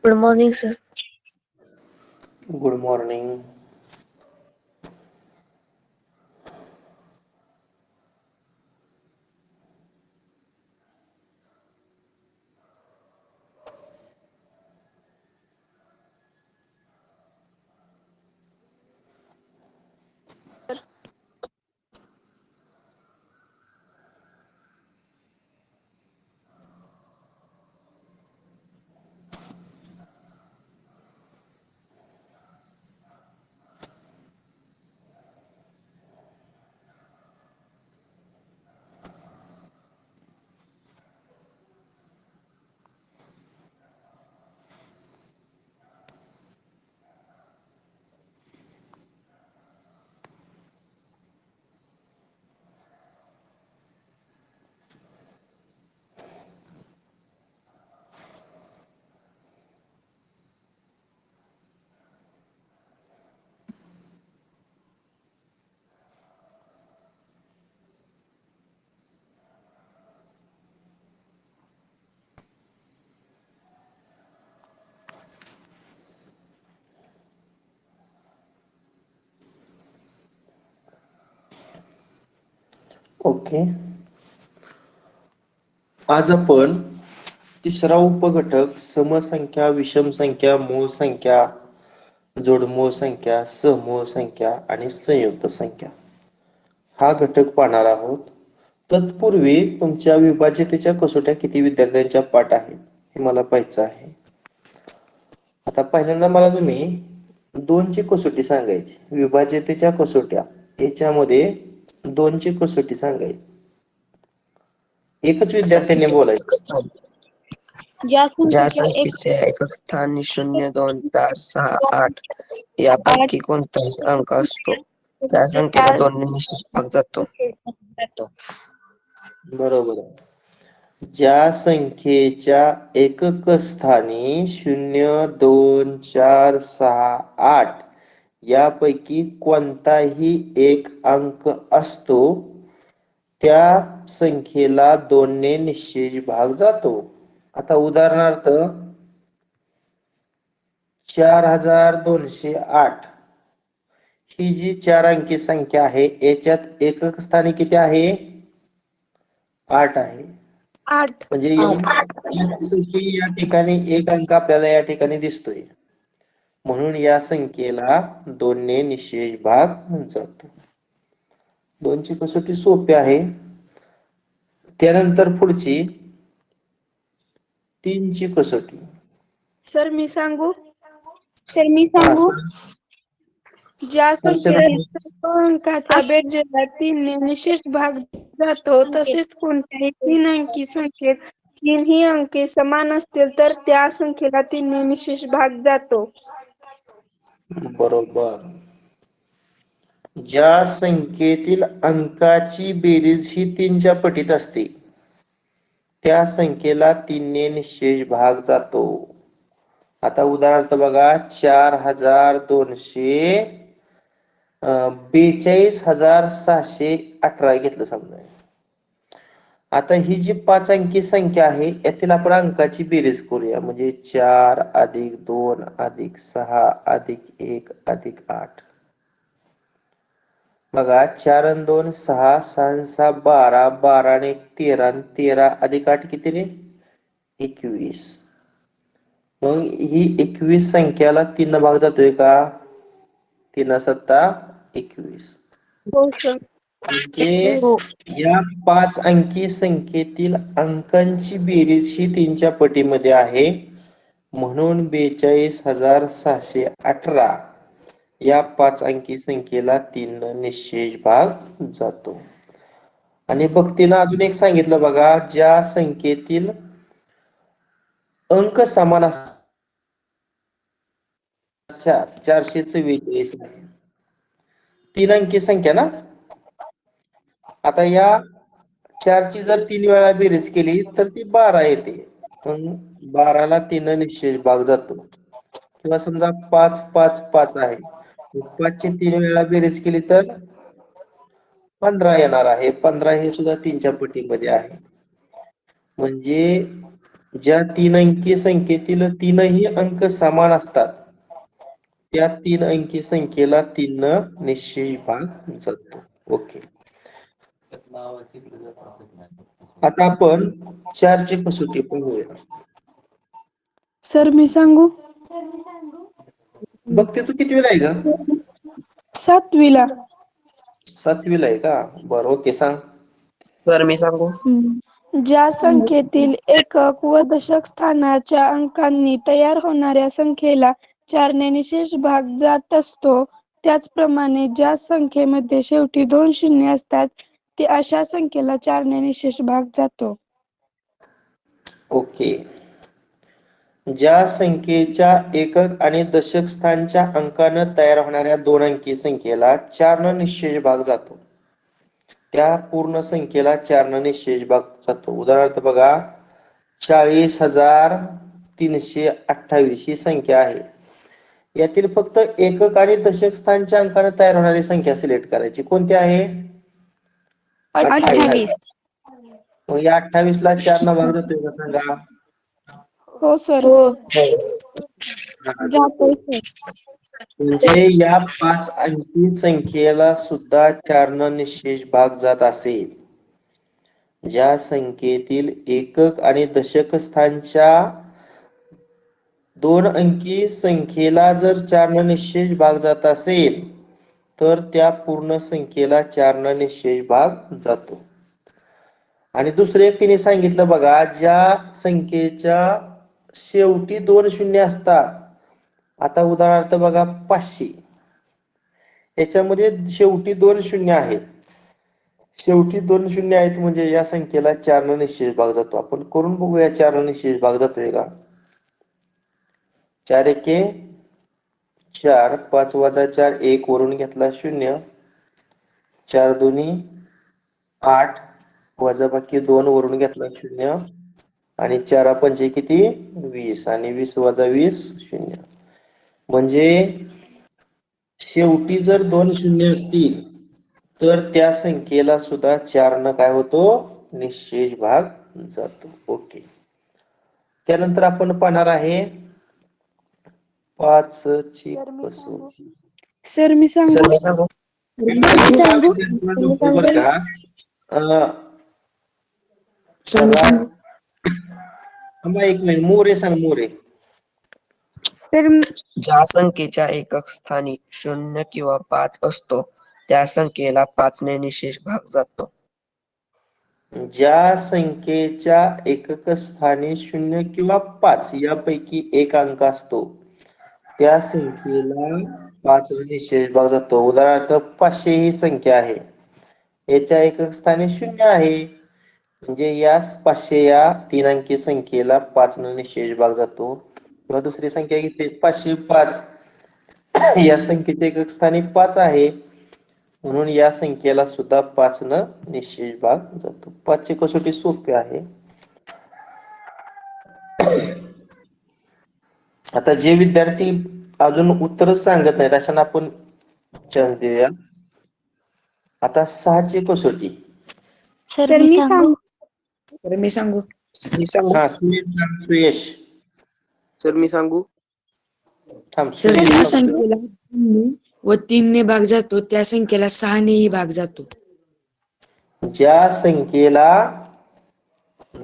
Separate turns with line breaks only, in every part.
Good morning sir.
Good morning. Okay. आज आपण तिसरा उपघटक समसंख्या, विषम संख्या, मूळ संख्या, जोडमूळ संख्या, समूळ संख्या आणि संयुक्त संख्या हा घटक पाहणार आहोत. तत्पूर्वी तुमच्या विभाज्यतेच्या कसोट्या किती विद्यार्थ्यांच्या पाठ आहेत हे मला पाहायचं आहे. आता पहिल्यांदा मला तुम्ही 2 ची कसोटी सांगायची. विभाज्यतेच्या कसोट्या याच्यामध्ये 2 ची कसोटी सांगायची. एकच विद्यार्थ्याने बोलायचं.
ज्या संख्येचे एकक स्थानी 0, 2, 4, 6, 8 यापैकी कोणताही अंक असतो त्या संख्येला 2 ने निश्चित भाग जातो.
बरोबर आहे. ज्या संख्येच्या एकक स्थानी 0, 2, 4, 6, 8 यापैकी कोणताही एक अंक असतो त्या संख्येला 2 ने निश्चेय भाग जातो. आता उदाहरणार्थ 4208 ही जी 4 अंकी संख्या आहे याच्यात एकक स्थानी किती आहे? 8 आहे.
8.
म्हणजे या ठिकाणी एक अंक आपल्याला या ठिकाणी दिसतोय, म्हणून या संख्येला 2 ने निश्चेय भाग जातो. 2 ची कसोटी सोपी आहे. त्यानंतर पुढची 3 ची कसोटी.
सर मी सांगू. ज्या संख्येला अंकाचा बेरजेला 3 ने निश्चित भाग जातो तसेच कोणत्याही 3 अंकी संख्येत 3 ही अंके समान असतील तर त्या संख्येला 3 ने निश्चित भाग जातो.
बरोबर. ज्या संख्येतील अंकाची बेरीज ही 3 च्या पटीत असते त्या संख्येला 3 ने निश्चेय भाग जातो. आता उदाहरणार्थ बघा 42,618 घेतलं समजा. आता ही जी 5 अंकी संख्या आहे यातील आपण अंकाची बेरीज करूया. म्हणजे 4 अधिक 2 अधिक 6 अधिक 1 अधिक 8. बघा 4 आणि 2 6, 6 आणि 6 12, 12 आणि 1 13 आणि 13 अधिक 8 किती रे? 21. मग ही 21 संख्याला 3 भाग जातोय का? 3 सत्ता 21.
हो सर.
म्हणजे या 5 अंकी संख्येतील अंकांची बेरीज ही 3 च्या पटीमध्ये आहे, म्हणून 42,618 या 5 अंकी संख्येला 3 ने निश्चेय भाग जातो. आणि भक्तीनं अजून एक सांगितलं बघा, ज्या संख्येतील अंक समान असतात 444 आहे. 3 अंकी संख्या ना. आता या 4 ची जर 3 वेळा बेरीज केली तर ती 12 येते. पण 12 ला 3 ने निश्चेय भाग जातो. किंवा समजा 5 5 5 आहे, 5 ची 3 वेळा बेरीज केली तर 15 येणार आहे. 15 हे सुद्धा 3 च्या पटीमध्ये आहे. म्हणजे ज्या 3 अंकी संख्येतील तीनही अंक समान असतात त्या 3 अंकी संख्येला 3 न निश्चय भाग जातो. ओके. आता आपण 4 ची कसोटी बघूया.
सर मी सांगू?
बघते तू कितवीला आहे ग?
7वीला.
7वीला आहे का? बरं, ओके, सांग.
सर मी सांगू?
ज्या संख्येतील एकक व दशक स्थानाच्या अंकांनी तयार होणाऱ्या संख्येला 4 ने निशेष भाग जात असतो, त्याचप्रमाणे ज्या संख्येमध्ये शेवटी 2 शून्य असतात ते अशा संख्येला 4 ने निशेष भाग जातो.
ओके. ज्या संख्येच्या एकक आणि दशक स्थानच्या अंकानं तयार होणाऱ्या 2 अंकी संख्येला 4 न निश्चय भाग जातो त्या पूर्ण संख्येला 4 न निश्चय भाग जातो. उदाहरणार्थ बघा, 40,328 ही संख्या आहे. यातील फक्त एकक आणि दशक स्थानच्या अंकाने तयार होणारी संख्या सिलेक्ट करायची. कोणती आहे? 28. मग या 28 ला 4 न भाग जातोय का सांगा?
हो सर. जातोय सर.
म्हणजे या 5 अंकी संख्येला सुद्धा 4 न निश्चय भाग जात असेल. ज्या संख्येतील एकक आणि दशक स्थानच्या 2 अंकी संख्येला जर 4 न निश्चय भाग जात असेल तर त्या पूर्ण संख्येला 4 न निश्चय भाग जातो. आणि दुसरे एक तिने सांगितलं बघा, ज्या संख्येच्या शेवटी 2 शून्य असतात. आता उदाहरणार्थ बघा, 500 याच्यामध्ये शेवटी 2 शून्य आहेत. शेवटी 2 शून्य आहेत म्हणजे या संख्येला 4 न निश्चय भाग जातो. आपण करून बघूया 4 न निश्चय भाग जातोय का? 4 एके 4, 5 वजा 4, 1 वरून घेतला 0, 4 दोन्ही 8, वजाबाकी 2 वरून घेतला 0 आणि 4 पंचे किती? 20 आणि 20 वजा 20 0. म्हणजे शेवटी जर 2 शून्य असतील तर त्या संख्येला सुद्धा 4 न काय होतो? निश्चय भाग जातो. ओके. त्यानंतर आपण पाहणार आहे 5 ची कसोटी.
सर मी सांगू?
सर मी सांगू?
बरं का? एक मिनिट, मोरे सांग, मोरे.
सर
ज्या संख्येच्या एकक स्थानी 0 किंवा 5 असतो त्या संख्येला 5 ने निशेष भाग जातो.
ज्या संख्येच्या एकक स्थानी 0 किंवा 5 यापैकी एक अंक असतो त्या संख्येला 5 ने निशेष भाग जातो. उदाहरणार्थ 500 ही संख्या आहे, याच्या एकक स्थानी 0 आहे म्हणजे या 500 या 3 अंकी संख्येला 5 न निशेष भाग जातो. किंवा दुसरी संख्या घेतली 505, या संख्येच्या एकक स्थानी 5 आहे म्हणून या संख्येला सुद्धा 5 न निश्चय भाग जातो. 5 ची कसोटी सोपी आहे. आता जे विद्यार्थी अजून उत्तर सांगत नाहीत अशांना आपण चान्स देऊया. आता 6 ची कसोटी.
सर मी सांगू?
तर मी सांगू?
हा, सुयश.
सर मी सांगू?
थांब,
सर
सुयश
ज्या
सांगतो.
संख्येला 3 ने भाग जातो त्या संख्येला 6 नेही भाग जातो.
ज्या संख्येला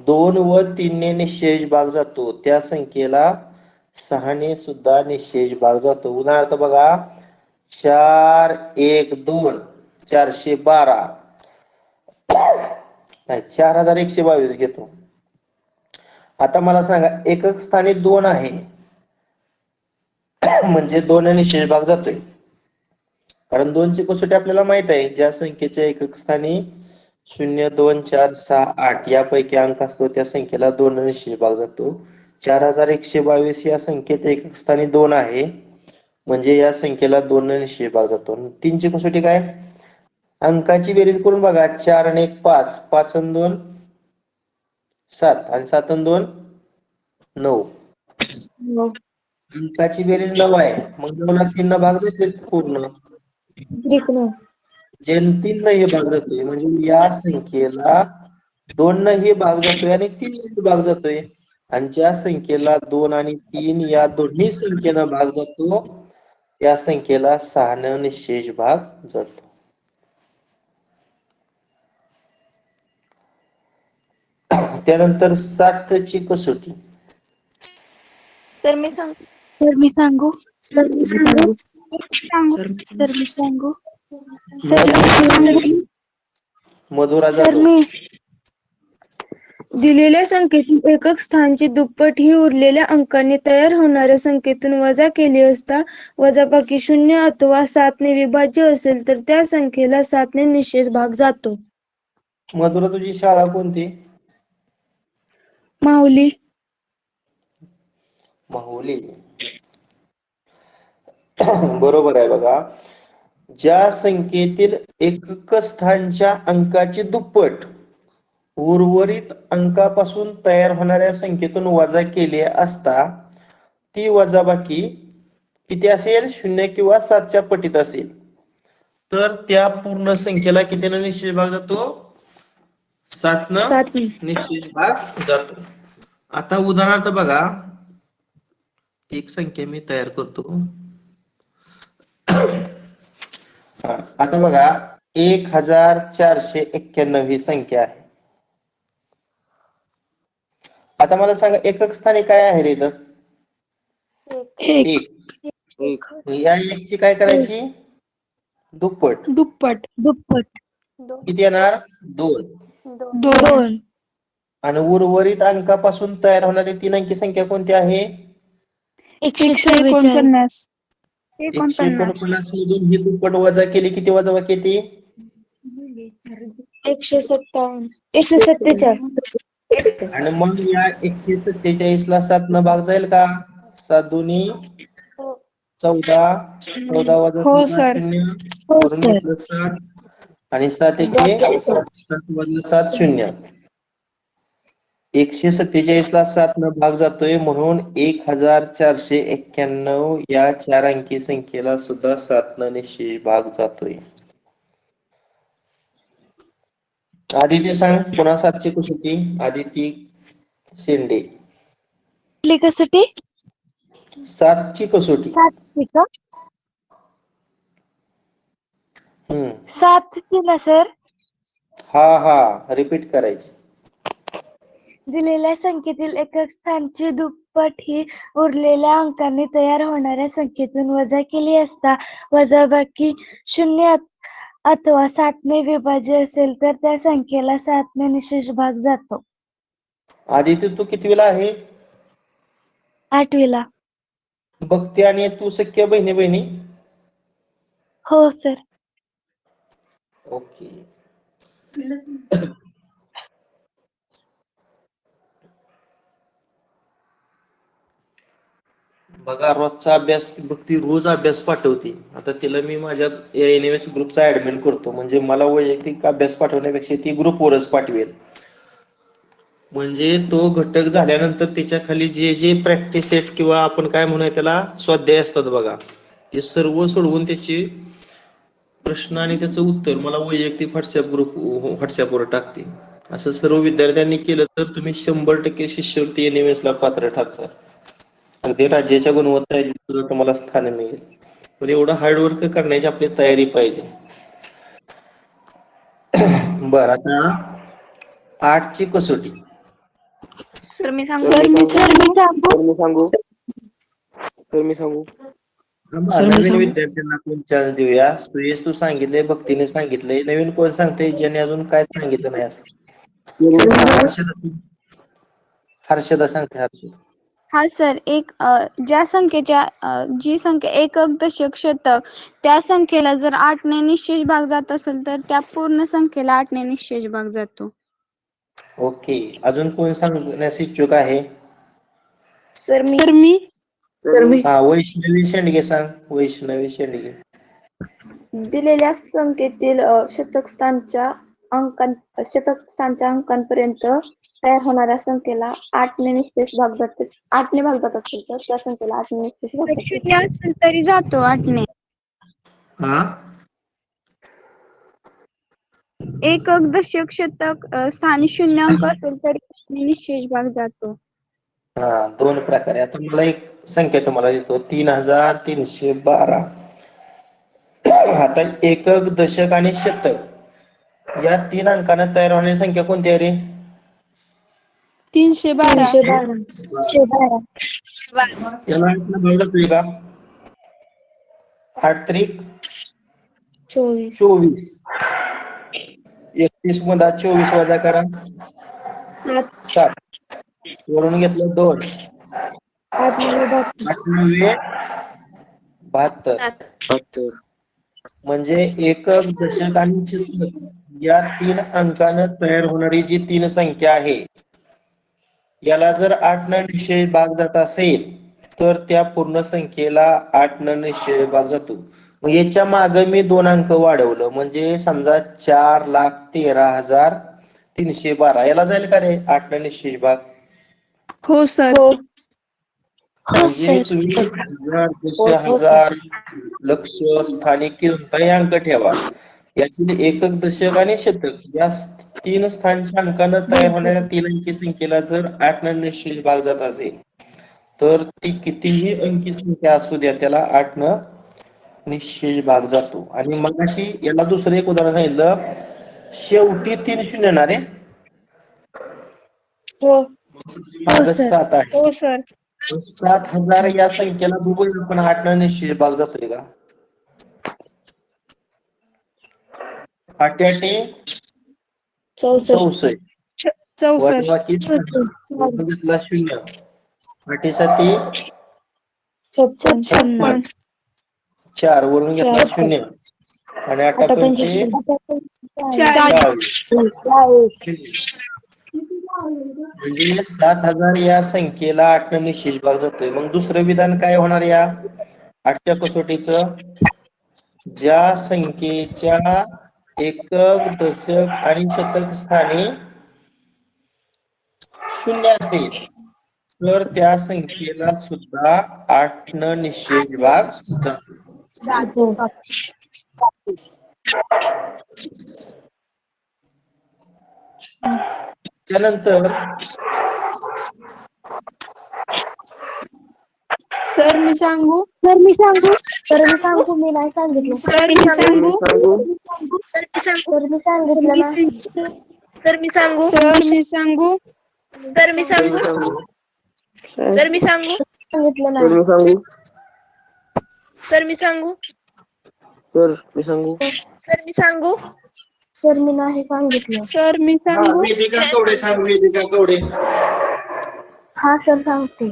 2 व 3 ने निश्चय भाग जातो त्या संख्येला 6 ने सुद्धा निश्चय भाग जातो. उदाहरणार्थ बघा, 4 1 2 412 नाही 4122 घेतो. आता मला सांगा, एकक स्थानी 2 आहे म्हणजे 2 ने निश्चय भाग जातोय, कारण 2 ची कसोटी आपल्याला माहित आहे. ज्या संख्येच्या एकक स्थानी 0 2 4 6 8 यापैकी अंक असतो त्या संख्येला 2 ने निश्चय भाग जातो. 4122 या संख्येत एकक स्थानी 2 आहे म्हणजे या संख्येला 2 ने निश्चय भाग जातो. 3 ची कसोटी काय? अंकाची बेरीज करून बघा, 4 आणि 1 5, 5 आणि 2 7 आणि 7 आणि 2 9. अंकाची बेरीज 9 आहे, मग 9 ला 3 न भाग जाते पूर्ण, जे 3 न हे भाग जातोय म्हणजे या संख्येला 2 न हे भाग जातोय आणि 3 न भाग जातोय. आणि ज्या संख्येला 2 आणि 3 या दोन्ही संख्येनं भाग जातो त्या संख्येला 6 न निशेष भाग जातो. त्यानंतर 7 ची कसोटी.
सर मी सांगू
सर मी सांगू
सांगू
सर
सर मी सांगू
मधुरा
सर
जाधव.
मी
दिलेल्या संख्येतील एकक स्थानची दुप्पट ही उरलेल्या अंकांनी तयार होणाऱ्या संख्येतून वजा केली असता वजाबाकी 0 अथवा 7 ने विभाज्य असेल तर त्या संख्येला 7 ने निशेष भाग जातो.
मधुरा तुझी शाळा कोणती?
माऊली.
माहुली. बरोबर आहे बघा. ज्या संख्येतील एकक स्थानच्या अंकाची दुप्पट उर्वरित अंकापासून तयार होणाऱ्या संख्येतून वजा केली असता ती वजाबाकी किती असेल? 0 किंवा 7च्या पटीत असेल तर त्या पूर्ण संख्येला कितीने निश्चित भाग जातो? 7 न
7
निश्चित भाग जातो. आता उदाहरणार्थ बघा, एक संख्या मी तयार करतो. आता बघा 1491 ही संख्या आहे. आता मला सांगा एकक स्थानी काय आहे रे इथं? एक. या एकची काय करायची? दुप्पट.
दुप्पट
किती येणार? 2.
2
आणि उर्वरित अंकापासून तयार होणारी 3 अंकी संख्या कोणती आहे?
149
149 मधून ही दुप्पट वजा केली, किती वजाबाकी येते?
157
147
आणि मग या 147 ला 7 न भाग जाईल का? 7 दुनी 14, 14 वजा
हो
14
सर.
0,
हो
वरून
सर.
घेतलं 7 आणि 7 एके 7 वजा 7 0. 147 ला 7 न भाग जातोय म्हणून 1491 या 4 अंकी संख्येला सुद्धा 7 न निश्चित भाग जातोय. आदिती सांग पुन्हा 7 ची कसोटी. आदिती शेंडे.
कसोटी
7 ची कसोटी.
7 ची ना सर.
हा रिपीट करायची.
दिलेल्या संख्येतील एकक स्थानची दुप्पट ही उरलेल्या अंकांनी तयार होणाऱ्या संख्येतून वजा केली असता वजाबाकी 0 अथवा 7 ने विभाज्य असेल तर त्या संख्येला 7 ने निशेष भाग जातो.
आदिती तू कितवीला आहे?
8वीला.
भक्ती आणि तू सख्या बहिणी?
हो सर.
ओके. बघा रोजचा अभ्यास भक्ती रोज अभ्यास पाठवते. आता तिला मी माझ्या एनएमएस ग्रुपचा ऍडमिन करतो, म्हणजे मला वैयक्तिक अभ्यास पाठवण्यापेक्षा ती ग्रुपवरच पाठवेल. म्हणजे तो घटक झाल्यानंतर त्याच्या खाली जे जे प्रॅक्टिस सेट किंवा आपण काय म्हणूया त्याला स्वाध्याय असतात बघा, ते सर्व सोडवून त्याचे प्रश्न आणि त्याचं उत्तर मला वैयक्तिक व्हॉट्सअपवर टाकते. असं सर्व विद्यार्थ्यांनी केलं तर तुम्ही 100% शिष्यवृत्ती एनएमएस ला पात्र ठरता. अगदी राज्याच्या गुणवत्ता सुद्धा तुम्हाला स्थान मिळेल. पण एवढं हार्डवर्क करण्याची आपली तयारी पाहिजे. बर, आता 8 ची कसोटी.
सर मी
सर मी सांगू
नवीन विद्यार्थ्यांना कोण चान्स देऊया? सुयश तू सांगितलंय, भक्तीने सांगितलंय, नवीन कोण सांगते ज्याने अजून काय सांगितलं नाही असं? हर्षदा सांगते. हर्षदा.
हा सर. ज्या संख्येच्या जी संख्या एकक दशक शतक त्या संख्येला जर 8 ने निशेष भाग जात असेल तर त्या पूर्ण संख्येला 8 ने निशेष भाग जातो.
ओके. अजून कोण सांगण्यास इच्छुक आहे?
सर मी
हा, वैष्णवी शेंडगे सांग. वैष्णवी शेंडगे.
दिलेल्या संख्येतील शतक स्थानच्या अंकांपर्यंत तयार होणाऱ्या संख्येला 8 ने निशेष भाग जाते. 8 ने भाग जात असेल तर त्या संख्येला 8 ने निशेष भाग जाते.
शून्य असेल तरी जातो 8 ने.
हा,
एकक दशक शतक स्थानी 0 अंक असेल तरी 8 ने निशेष भाग जातो.
हा, दोन प्रकारे. आता मला एक संख्या तुम्हाला देतो, 3312. आता एकक, दशक आणि शतक या 3 अंकाने तयार होणारी संख्या कोणती आहे रे?
312.
312.
याला 8 ने भाग जातोय का? 8 त्रिक 24. 31 मधा 24 वजा करा 7. वरून घेतलं 2.
8 9
8 9 72. म्हणजे एकक, दशक आणि शतक या 3 अंकानं तयार होणारी जी 3 संख्या आहे, याला जर 8 न निश्चय भाग जात असेल तर त्या पूर्ण संख्येला 8 न निश्चय भाग जातो. मग याच्या मागे मी 2 अंक वाढवलं, म्हणजे समजा 4,13,312 याला जाईल का रे 8 न निश्चय भाग?
हो सर.
म्हणजे तुम्ही हजार, दशहजार, लक्ष, स्थानिक कोणताही अंक ठेवा, यातील एकक, दशक आणि शतक या 3 स्थानच्या अंकानं तयार होणाऱ्या 3 अंकी संख्येला जर 8 न निश्चय भाग जात असेल तर ती कितीही अंकी संख्या असू द्या, त्याला 8 न निश्चय भाग जातो. आणि मगाशी याला दुसरं एक उदाहरण सांगितलं, शेवटी 3 शून्य येणार आहे, मागं 7 आहे.
हो सर.
7,000 या संख्येला बघून आपण 8 न निश्चय भाग जातोय का? 8 8 64.
64.
बाकी घेतला 0. 8 7 56. 4 वरून घेतला 0 आणि 8 पंचे 40. म्हणजे 7,000 या संख्येला 8 न निश्चय भाग जातोय. मग दुसरं विधान काय होणार या 8च्या कसोटीचं? ज्या संख्येच्या एकक, दशक आणि शतक स्थानी 0 असेल तर त्या संख्येला सुद्धा 8 न निश्चय भाग जातो. त्यानंतर
सर मी सांगू?
मी सांगू मी नाही सांगितलं.
सर मी सांगू?
मी सांगितलं ना.
सर मी सांगू?
सांगितलं ना. सर मी नाही सांगितलं.
सर मी सांगू?
वेदिका कवडे सांग, वेदिका कवडे.
हा सर सांगते.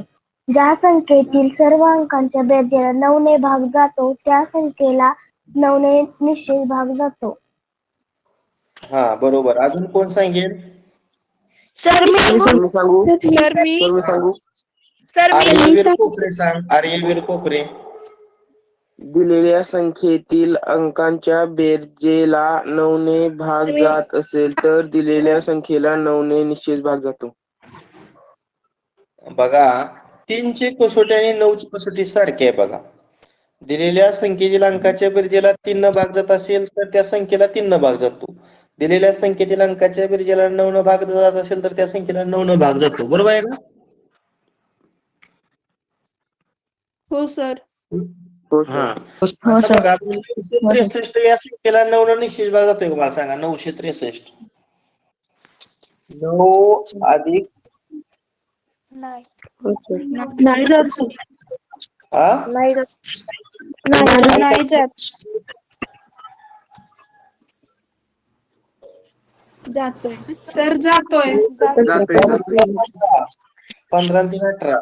ज्या संख्येतील सर्व अंकांच्या बेरजेला 9 ने भाग जातो त्या संख्येला 9 ने निश्चय भाग जातो.
हा बरोबर. अजून कोण सांगेल?
सर मी
आर्यवीर कोकरे सांग. आर्यवीर कोकरे.
दिलेल्या संख्येतील अंकांच्या बेरजेला 9 ने भाग जात असेल तर दिलेल्या संख्येला 9 ने निश्चित भाग जातो.
बघा, 3ची कसोटी आणि 9ची कसोटी सारखी आहे. बघा, दिलेल्या संख्येतील अंकाच्या बेरजेला 3 न भाग जात असेल तर त्या संख्येला 3 न भाग जातो. दिलेल्या संख्येतील अंकाच्या बेरजेला 9 न भाग जात असेल तर त्या संख्येला 9 न भाग जातो. बरोबर आहे ना?
हो सर.
हा. आता बघा, 963 या संख्येला 9 न निश्चित भाग जातोय का? मला सांगा. 963 9 अधिक
नाही
जात.
हा
नाही जात.
जातोय.
सर जातोय.
15 आणि 3 18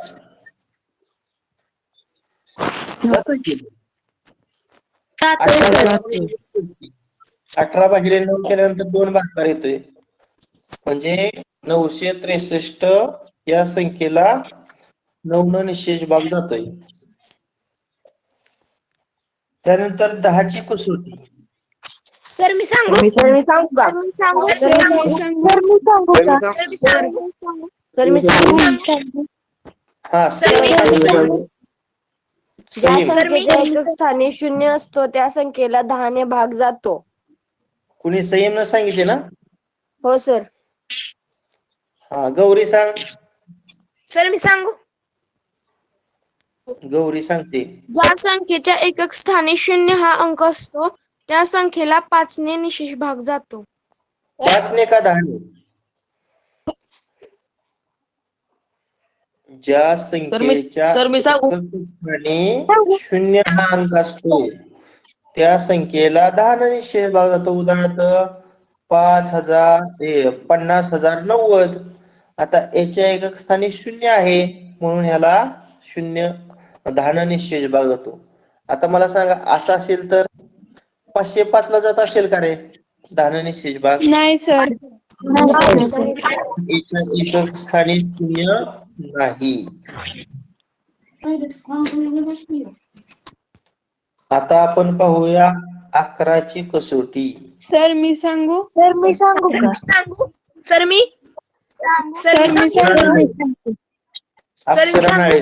जातोय की? 18 भागिले 9 केल्यानंतर 2 भागाकार येतोय, म्हणजे 963 या संख्येला 9 न निश्चय भाग जातोय. त्यानंतर 10ची कसोटी.
सर मी सांगू का?
हा
ज्या संख्येच्या एकक स्थानी 0 असतो त्या संख्येला 10 ने भाग जातो.
कुणी संयम न सांगितले ना?
हो सर.
हा, गौरी सांग.
सर मी सांगू.
गौरी सांगते.
ज्या संख्येच्या एकक स्थानी 0 हा अंक असतो त्या संख्येला 5 ने निशेष भाग जातो.
5 ने का 10 ने? ज्या संख्येच्या
सर मी सांगू
एकक स्थानी 0 हा अंक असतो त्या संख्येला 10 ने निशेष भाग जातो. उदाहरणार्थ 50,090. आता याच्या एकक स्थानी 0 आहे म्हणून ह्याला 10 ने निशेष भाग जातो. आता मला सांगा असं असेल तर 505 ला जात असेल का रे 10 ने निशेष भाग?
नाही सर.
याच्या एकक स्थानी 0 नाही. आता आपण पाहूया 11ची कसोटी.
सर मी सांगू.
सर मी सांगू का?
सर मी
सर मी सांगू.
अक्षरा नाळे.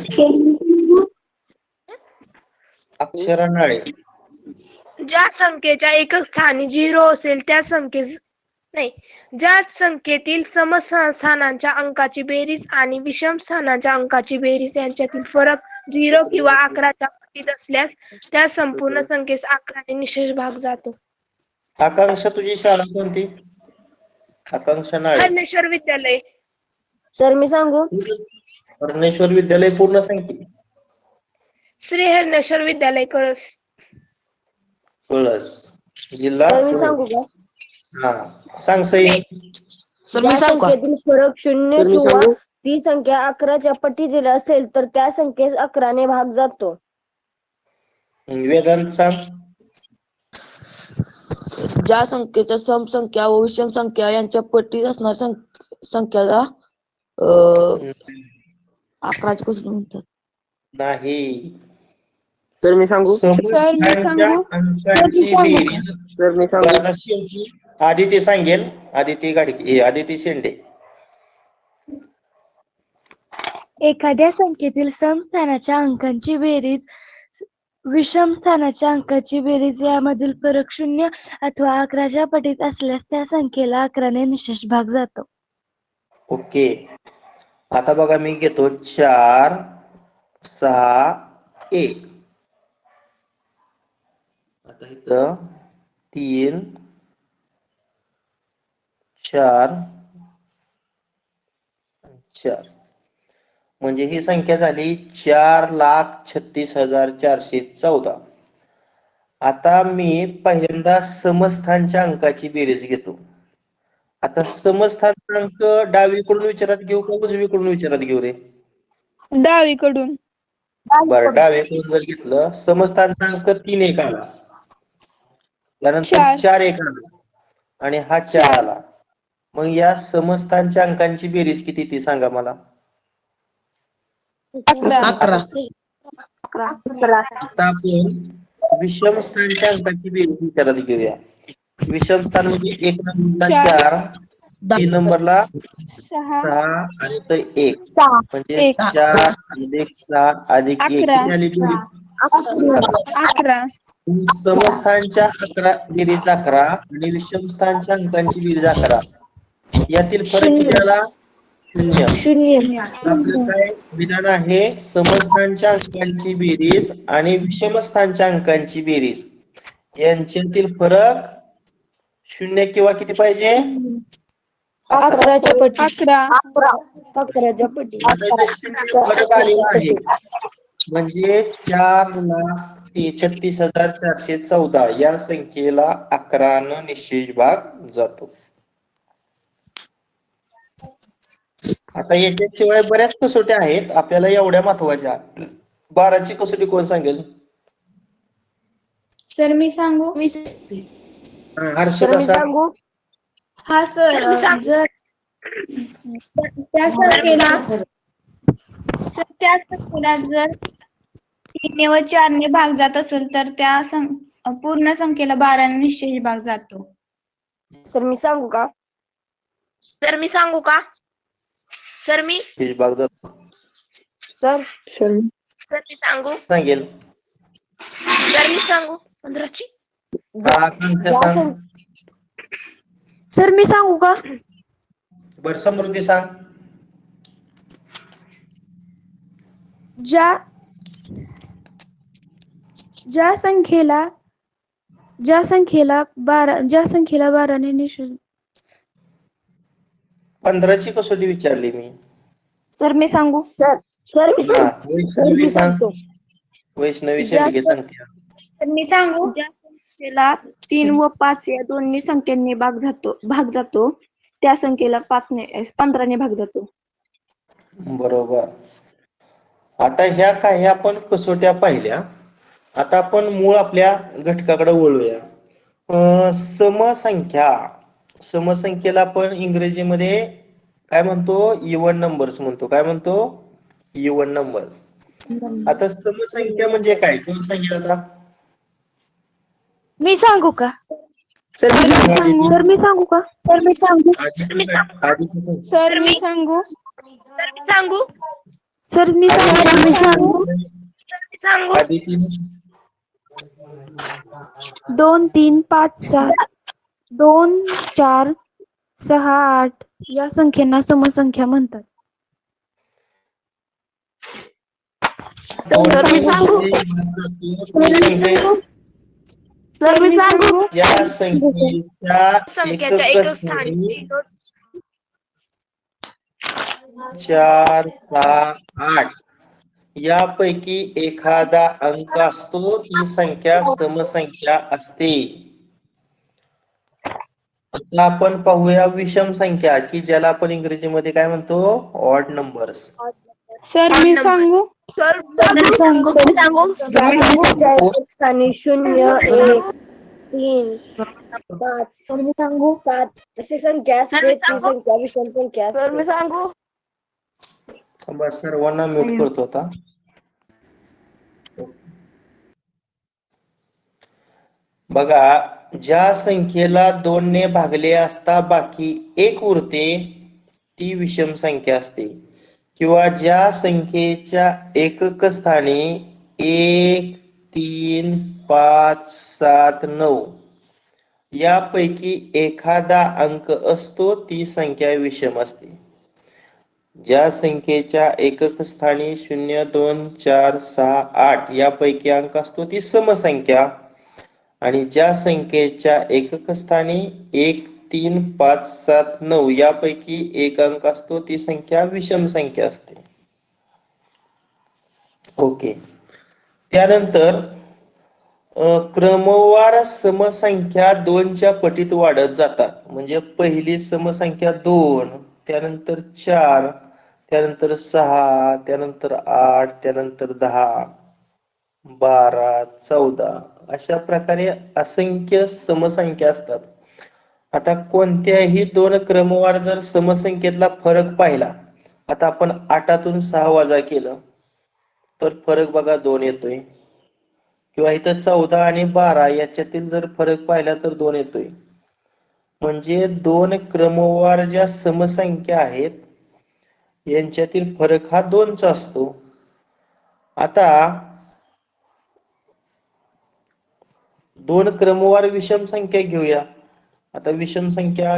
अक्षरा नाळे.
ज्या संख्येच्या एकक स्थानी 0 असेल त्या ज्या संख्येतील समस्थानांच्या अंकाची बेरीज आणि विषम स्थानांच्या अंकाची बेरीज यांच्यातील फरक 0 किंवा 11च्या पटीत असल्यास त्या संपूर्ण संख्येस 11 ने निशेष भाग जातो.
आकांक्षा तुझी शाळा कोणती? आकांक्षा नाळे.
हरणेश्वर विद्यालय.
सर मी सांगू.
हरणेश्वर विद्यालय पूर्ण संख्या.
श्री हरणेश्वर विद्यालय कळस.
कळस जिल्हा.
सर मी सांगू का?
हा सांग सई.
सर मी सांगू का?
संख्येतील फरक 0
सर मी
किंवा
सांगू.
ती संख्या 11च्या पटीतील असेल तर त्या संख्येस 11 ने भाग जातो.
वेदांत सांग.
ज्या संख्येच्या सम संख्या व विषम संख्या यांच्या पटीत असणाऱ्या संख्याला 11ची कसोटी म्हणतात.
नाही.
सर मी सांगू.
समस्थानांच्या अंकांची बेरीज.
सर मी सांगू.
आता शेवटी आदिती सांगेल. आदिती गाडगे, आदिती शेंडे.
एखाद्या संख्येतील समस्थानाच्या अंकांची बेरीज विषम स्थानाच्या अंकाची बेरीज यामधील फरक 0 अथवा 11च्या पटीत असल्यास त्या संख्येला 11 ने निशेष भाग जातो.
ओके. आता बघा मी घेतो 4, 6, 1. आता इथं 3, 4, 4 म्हणजे ही संख्या झाली 4,36,414. आता मी पहिल्यांदा समस्थानच्या अंकाची बेरीज घेतो. आता समस्थानचा अंक डावीकडून विचारात घेऊ का उजवीकडून विचारात घेऊ रे?
डावीकडून.
बरं डावीकडून जर घेतलं समस्थानचा अंक 3 एक आला, त्यानंतर 4 एक आला आणि हा 4 आला. मग या समस्थानच्या अंकांची बेरीज किती ती सांगा मला.
11.
आता आपण विषम स्थानच्या अंकाची बेरीज विचारात घेऊया. विषम स्थान म्हणजे 1 नंबरला 4, 3 नंबरला
6.
6 आणि तो 1 म्हणजे 4 अधिक 6 अधिक 1 किती आली बेरीज?
11.
समस्थानच्या 11 बेरीज 11 आणि विषम स्थानच्या अंकांची बेरीज 11 यातील फरक किती आला? 0. आपलं काय विधान आहे? समस्थानच्या अंकांची बेरीज आणि विषम स्थानच्या अंकांची बेरीज यांच्यातील फरक 0 किंवा किती पाहिजे?
11च्या पटीत.
11.
11च्या पटीत.
आता इथे 0 फरक आलेला आहे म्हणजे 4,36,414 या संख्येला 11 न निशेष भाग जातो. आता याच्याशिवाय बऱ्याच कसोट्या आहेत आपल्याला एवढ्या महत्वाच्या. 12ची कसोटी कोण सांगेल?
सर मी सांगू.
हर्षदा सांग.
हा सर जर त्या संख्येला जर 3 व 4 ने भाग जात असेल तर त्या पूर्ण संख्येला 12 ने निशेष भाग जातो.
सर मी सांगू का?
सर मी सांगू का? सर मी
निशेष भाग जातो.
सर
सर मी सांगू.
सांगेल.
सर मी सांगू. 15ची.
आकांक्षा सांग.
सर मी सांगू का?
बर समृद्धी सांग.
ज्या ज्या संख्येला ज्या संख्येला 12ने निषेध
15ची कसोटी विचारली मी.
सर मी सांगू
हा, वैष्णवी सांग. वैष्णवी शेंडगे सांगते.
तर मी सांगू
ज्या संख्येला 3 व 5 या दोन्ही संख्यांनी भाग जातो त्या संख्येला 15ने भाग जातो.
बरोबर. आता ह्या काही आपण कसोट्या पाहिल्या. आता आपण मूळ आपल्या घटकाकडे वळूया. समसंख्येला आपण इंग्रजीमध्ये काय म्हणतो? इव्हन नंबर्स म्हणतो. काय म्हणतो? Even numbers. आता समसंख्या म्हणजे काय? कोण सांगेल आता?
मी सांगू का
सर मी सांगू का?
आधीची सांग.
सर मी सांगू
सांगू
सर मी सांगू
सांगू
आधीची
2 3 5 7 2 4 6 8 या संख्यांना समसंख्या म्हणतात.
सर मी सांगू
या संख्येच्या
संख्येच्या
एकक
एकक
स्थानी
स्थानी
4 6 8 यापैकी एखादा अंक असतो ती संख्या समसंख्या असते. आता आपण पाहूया विषम संख्या, की ज्याला आपण इंग्रजीमध्ये काय म्हणतो? Odd numbers.
सर मी सांगू
स्थानी 0 1 3 5 7 अशी संख्या असते ती संख्या विषम संख्या असते.
सर मी सांगू
थांबा, सर्वांना म्यूट करतो आता. बघा, ज्या संख्येला 2 ने भागले असता बाकी 1 उरते ती विषम संख्या असते. किंवा ज्या संख्येच्या एकक स्थानी 1 3 5 7 9 यापैकी एखादा अंक असतो ती संख्या विषम असते. ज्या संख्येच्या एकक स्थानी 0 2 4 6 8 यापैकी अंक असतो ती समसंख्या. आणि ज्या संख्येच्या एकक स्थानी 1 3 5 7 9 यापैकी एक अंक असतो ती संख्या विषम संख्या असते. ओके. त्यानंतर क्रमवार समसंख्या 2च्या पटीत वाढत जातात. म्हणजे पहिली समसंख्या 2, त्यानंतर 4, त्यानंतर 6, त्यानंतर 8, त्यानंतर 10, 12, 14 अशा प्रकारे असंख्य समसंख्या असतात. आता कोणत्याही 2 क्रमवार जर समसंख्येतला फरक पाहिला, आता आपण 8तून 6 वजा केलं तर फरक बघा 2 येतोय. किंवा इथं 14 आणि 12 याच्यातील जर फरक पाहिला तर 2 येतोय. म्हणजे 2 क्रमवार ज्या समसंख्या आहेत यांच्यातील फरक हा 2चा असतो. आता 2 क्रमवार विषम संख्या घेऊया. आता विषम संख्या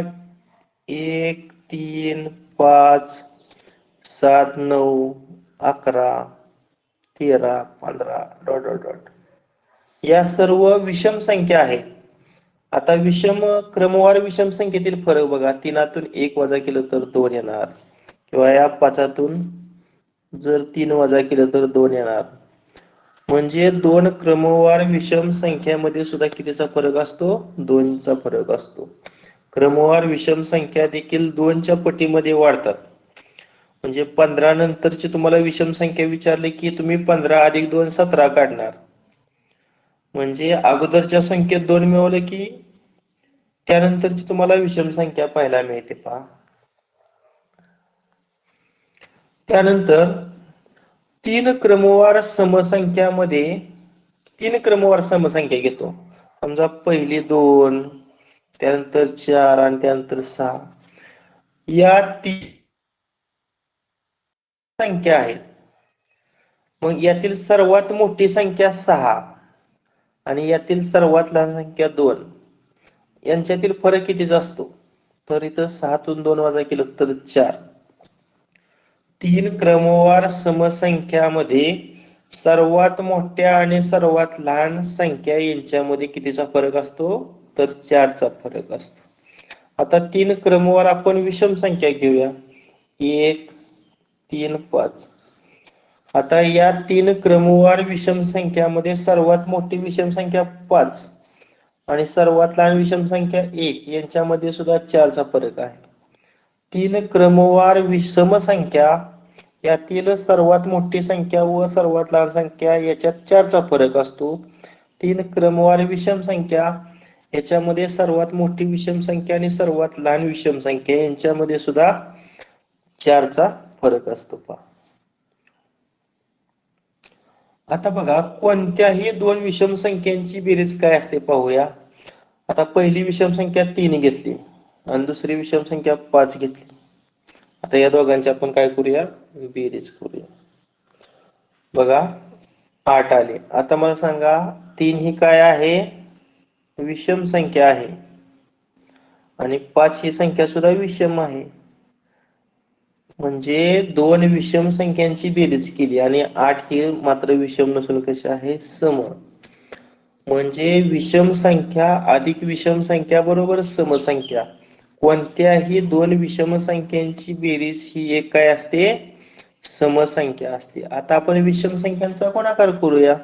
1 3 5 7 9 11 13 15 डॉट डॉट डॉट या सर्व विषम संख्या आहेत. आता क्रमवार विषम संख्येतील फरक बघा, 3तून 1 वजा केलं तर 2 येणार. किंवा या 5तून जर 3 वजा केलं तर 2 येणार. म्हणजे 2 क्रमवार विषम संख्यामध्ये सुद्धा कितीचा फरक असतो? 2चा फरक असतो. क्रमवार विषम संख्या देखील 2च्या पटीमध्ये वाढतात. म्हणजे 15 नंतरची तुम्हाला विषम संख्या विचारली की तुम्ही 15 + 2 17 काढणार. म्हणजे अगोदरच्या संख्येत 2 मिळवलं की त्यानंतरची तुम्हाला विषम संख्या पाहायला मिळते. पहा, त्यानंतर 3 क्रमवार समसंख्यामध्ये 3 क्रमवार समसंख्या घेतो. समजा पहिली 2, त्यानंतर 4 आणि त्यानंतर 6 या 3 संख्या आहेत. मग यातील सर्वात मोठी संख्या 6 आणि यातील सर्वात लहान संख्या 2 यांच्यातील फरक कितीचा असतो? तर इथं 6तून 2 वजा केलं तर 4. तीन क्रमवार समसंख्यामध्ये सर्वात मोठ्या आणि सर्वात लहान संख्या यांच्यामध्ये कितीचा फरक असतो? तर 4चा फरक असतो. आता तीन क्रमवार आपण विषम संख्या घेऊया. 1, 3, 5. आता या तीन क्रमवार विषम संख्यामध्ये सर्वात मोठी विषम संख्या 5 आणि सर्वात लहान विषम संख्या 1 यांच्यामध्ये सुद्धा 4चा फरक आहे. तीन क्रमवार विषम संख्या यातील सर्वात मोठी संख्या व सर्वात लहान संख्या याच्यात 4चा फरक असतो. तीन क्रमवार विषम संख्या याच्यामध्ये सर्वात मोठी विषम संख्या आणि सर्वात लहान विषम संख्या यांच्यामध्ये सुद्धा 4चा फरक असतो. पहा आता बघा, कोणत्याही दोन विषम संख्यांची बेरीज काय असते पाहूया. आता पहिली विषम संख्या 3 घेतली आणि दुसरी विषम संख्या 5 घेतली. आता या दोघांची आपण काय करूया? बेरीज करूया. बघा 8 आले. आता मला सांगा 3 ही काय आहे? विषम संख्या आहे आणि 5 ही संख्या सुद्धा विषम आहे. म्हणजे दोन विषम संख्यांची बेरीज केली आणि 8 ही मात्र विषम नसून कशी आहे? सम. म्हणजे विषम संख्या अधिक विषम संख्या बरोबर समसंख्या. कोणत्याही दोन विषम संख्यांची बेरीज ही एक काय असते? समसंख्या असते. आता आपण विषम संख्यांचा गुणाकार करूया.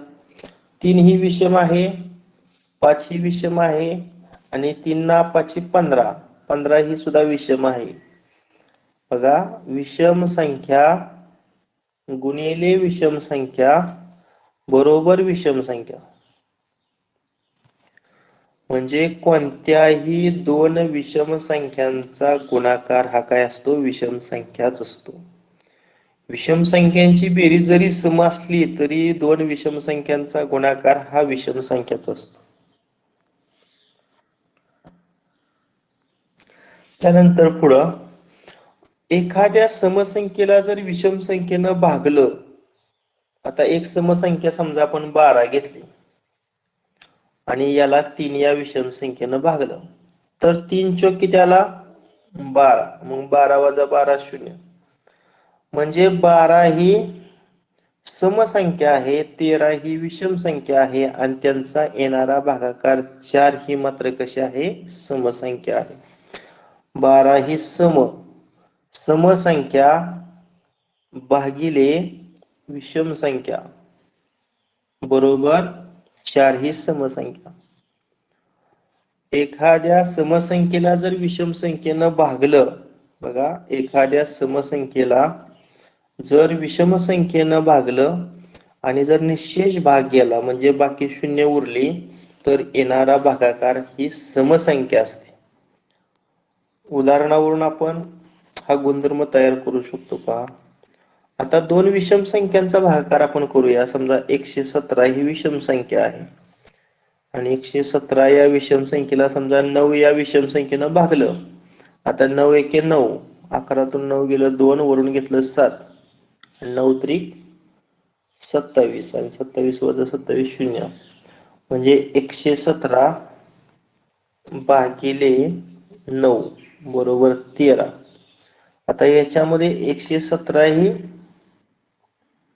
3 ही विषम आहे, 5 ही विषम आहे आणि 3 ना 5 15. 15 ही सुद्धा विषम आहे. बघा, विषम संख्या गुणिले विषम संख्या बरोबर विषम संख्या. म्हणजे कोणत्याही दोन विषम संख्यांचा गुणाकार हा काय असतो? विषम संख्याच असतो. विषम संख्यांची बेरीज जरी सम असली तरी दोन विषम संख्यांचा गुणाकार हा विषम संख्याच असतो. त्यानंतर पुढं, एखाद्या समसंख्येला जर विषम संख्येनं भागलं. आता एक समसंख्या समजा आपण 12 घेतली आणि याला 3 या विषम संख्येनं भागलं तर 3 चोक किती आला? 12. मग 12 वजा 12 0. म्हणजे 12 ही समसंख्या आहे, 13 ही विषम संख्या आहे आणि त्यांचा येणारा भागाकार 4 ही मात्र कशी आहे? समसंख्या आहे. 12 ही समसंख्या भागिले विषम संख्या बरोबर 4 ही समसंख्या. एखाद्या समसंख्येला जर विषम संख्येनं भागलं. बघा, एखाद्या समसंख्येला जर विषम संख्येनं भागलं आणि जर निश्चेष भाग गेला म्हणजे बाकी शून्य उरली तर येणारा भागाकार ही समसंख्या असते. उदाहरणावरून आपण हा गुणधर्म तयार करू शकतो. पहा, आता दोन विषम संख्यांचा भागाकार आपण करूया. समजा 117 ही विषम संख्या आहे आणि 117 या विषम संख्येला समजा 9 या विषम संख्येनं भागलं. आता 9 एके 9, 11तून 9 गेलं 2, वरून घेतलं 7, 9 त्रिक 27 आणि 27 वजा 27 0. म्हणजे 117 भागिले 9 बरोबर 13. आता याच्यामध्ये 117 ही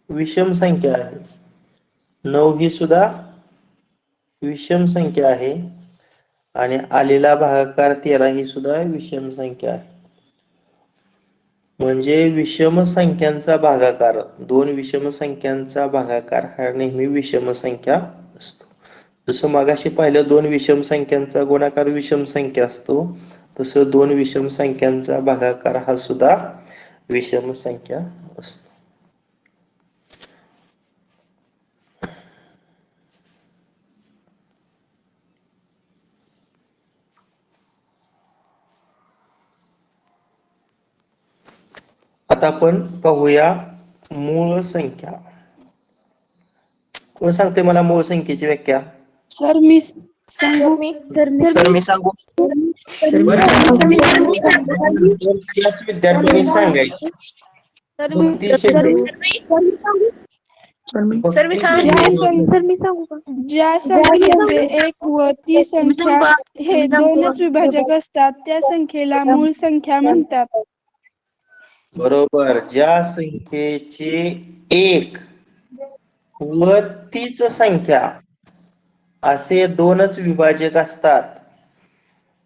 विषम संख्या आहे, 9 ही सुद्धा विषम संख्या आहे आणि आलेला भागाकार 13 ही सुद्धा विषम संख्या आहे. म्हणजे विषम संख्यांचा भागाकार, दोन विषम संख्यांचा भागाकार हा नेहमी विषम संख्या असतो. जसं मागाशी पाहिलं दोन विषम संख्यांचा गुणाकार विषम संख्या असतो, तसं दोन विषम संख्यांचा भागाकार हा सुद्धा विषम संख्या असतो. आता आपण पाहूया मूळ संख्या. कोण सांगते मला मूळ संख्येची व्याख्या?
सर मी सांगू?
सर मी सांगू?
त्याच विद्यार्थ्यांनी सांगायची.
ज्या संख्येचे 1 व ती संख्या हे दोनच विभाजक असतात त्या संख्येला मूळ संख्या म्हणतात.
बरोबर. ज्या संख्येचे एक व तीच संख्या असे दोनच विभाजक असतात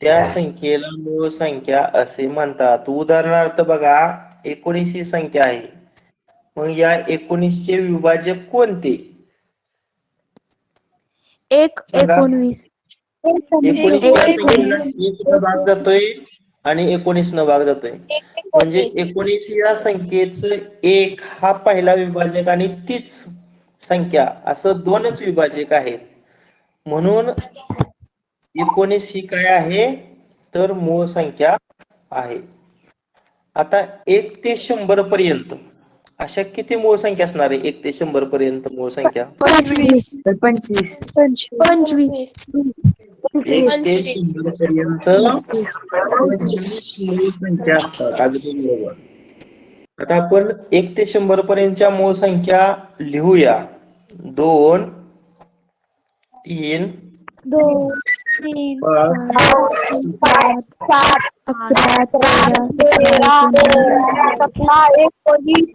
त्या संख्येला मूळ संख्या असे म्हणतात. उदाहरणार्थ बघा, 19 ही संख्या आहे. मग या 19 चे विभाजक कोणते?
1
सांगा.
19
19 या संख्येला 1 न भाग जातोय आणि 19 न भाग जातोय. म्हणजे 19 या संख्येचं 1 हा पहिला विभाजक आणि तीच संख्या असं दोनच विभाजक आहेत. म्हणून 19 ही काय आहे तर मूळ संख्या आहे. आता 1 ते 100 पर्यंत अशा किती मूळ संख्या असणार आहे? 1 ते 100 पर्यंत मूळ संख्या
25 25
1 ते 100 पर्यंत 25 मूळ संख्या असतात. अगदी बरोबर. आता आपण 1 ते 100 पर्यंतच्या मूळ संख्या लिहूया. 2 3
2 3
5
7 11 13 17
19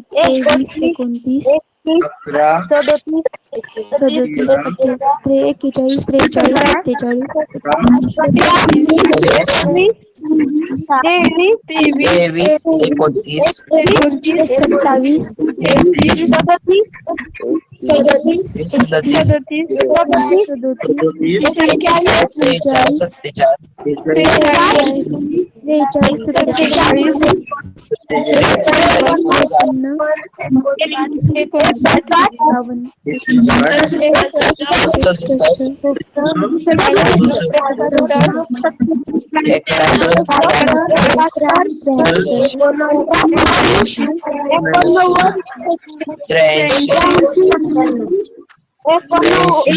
23 29
11
37
37 41 43
23 29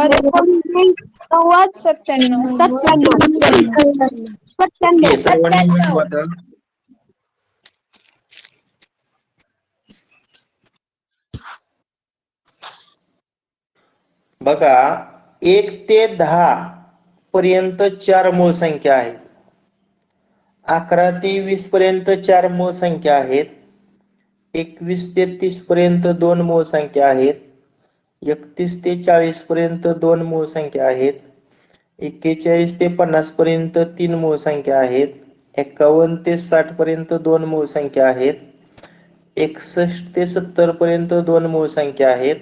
27
बघा, 1 ते 10 पर्यंत 4 मूळ संख्या आहेत. 11 ते 20 पर्यंत 4 मूळ संख्या आहेत. 21 ते 30 पर्यंत 2 मूळ संख्या आहेत. 31 ते 40 पर्यंत 2 मूळ संख्या आहेत. 41 ते 50 पर्यंत 3 मूळ संख्या आहेत. 51 ते 60 पर्यंत 2 मूळ संख्या आहेत. 61 ते 70 पर्यंत 2 मूळ संख्या आहेत.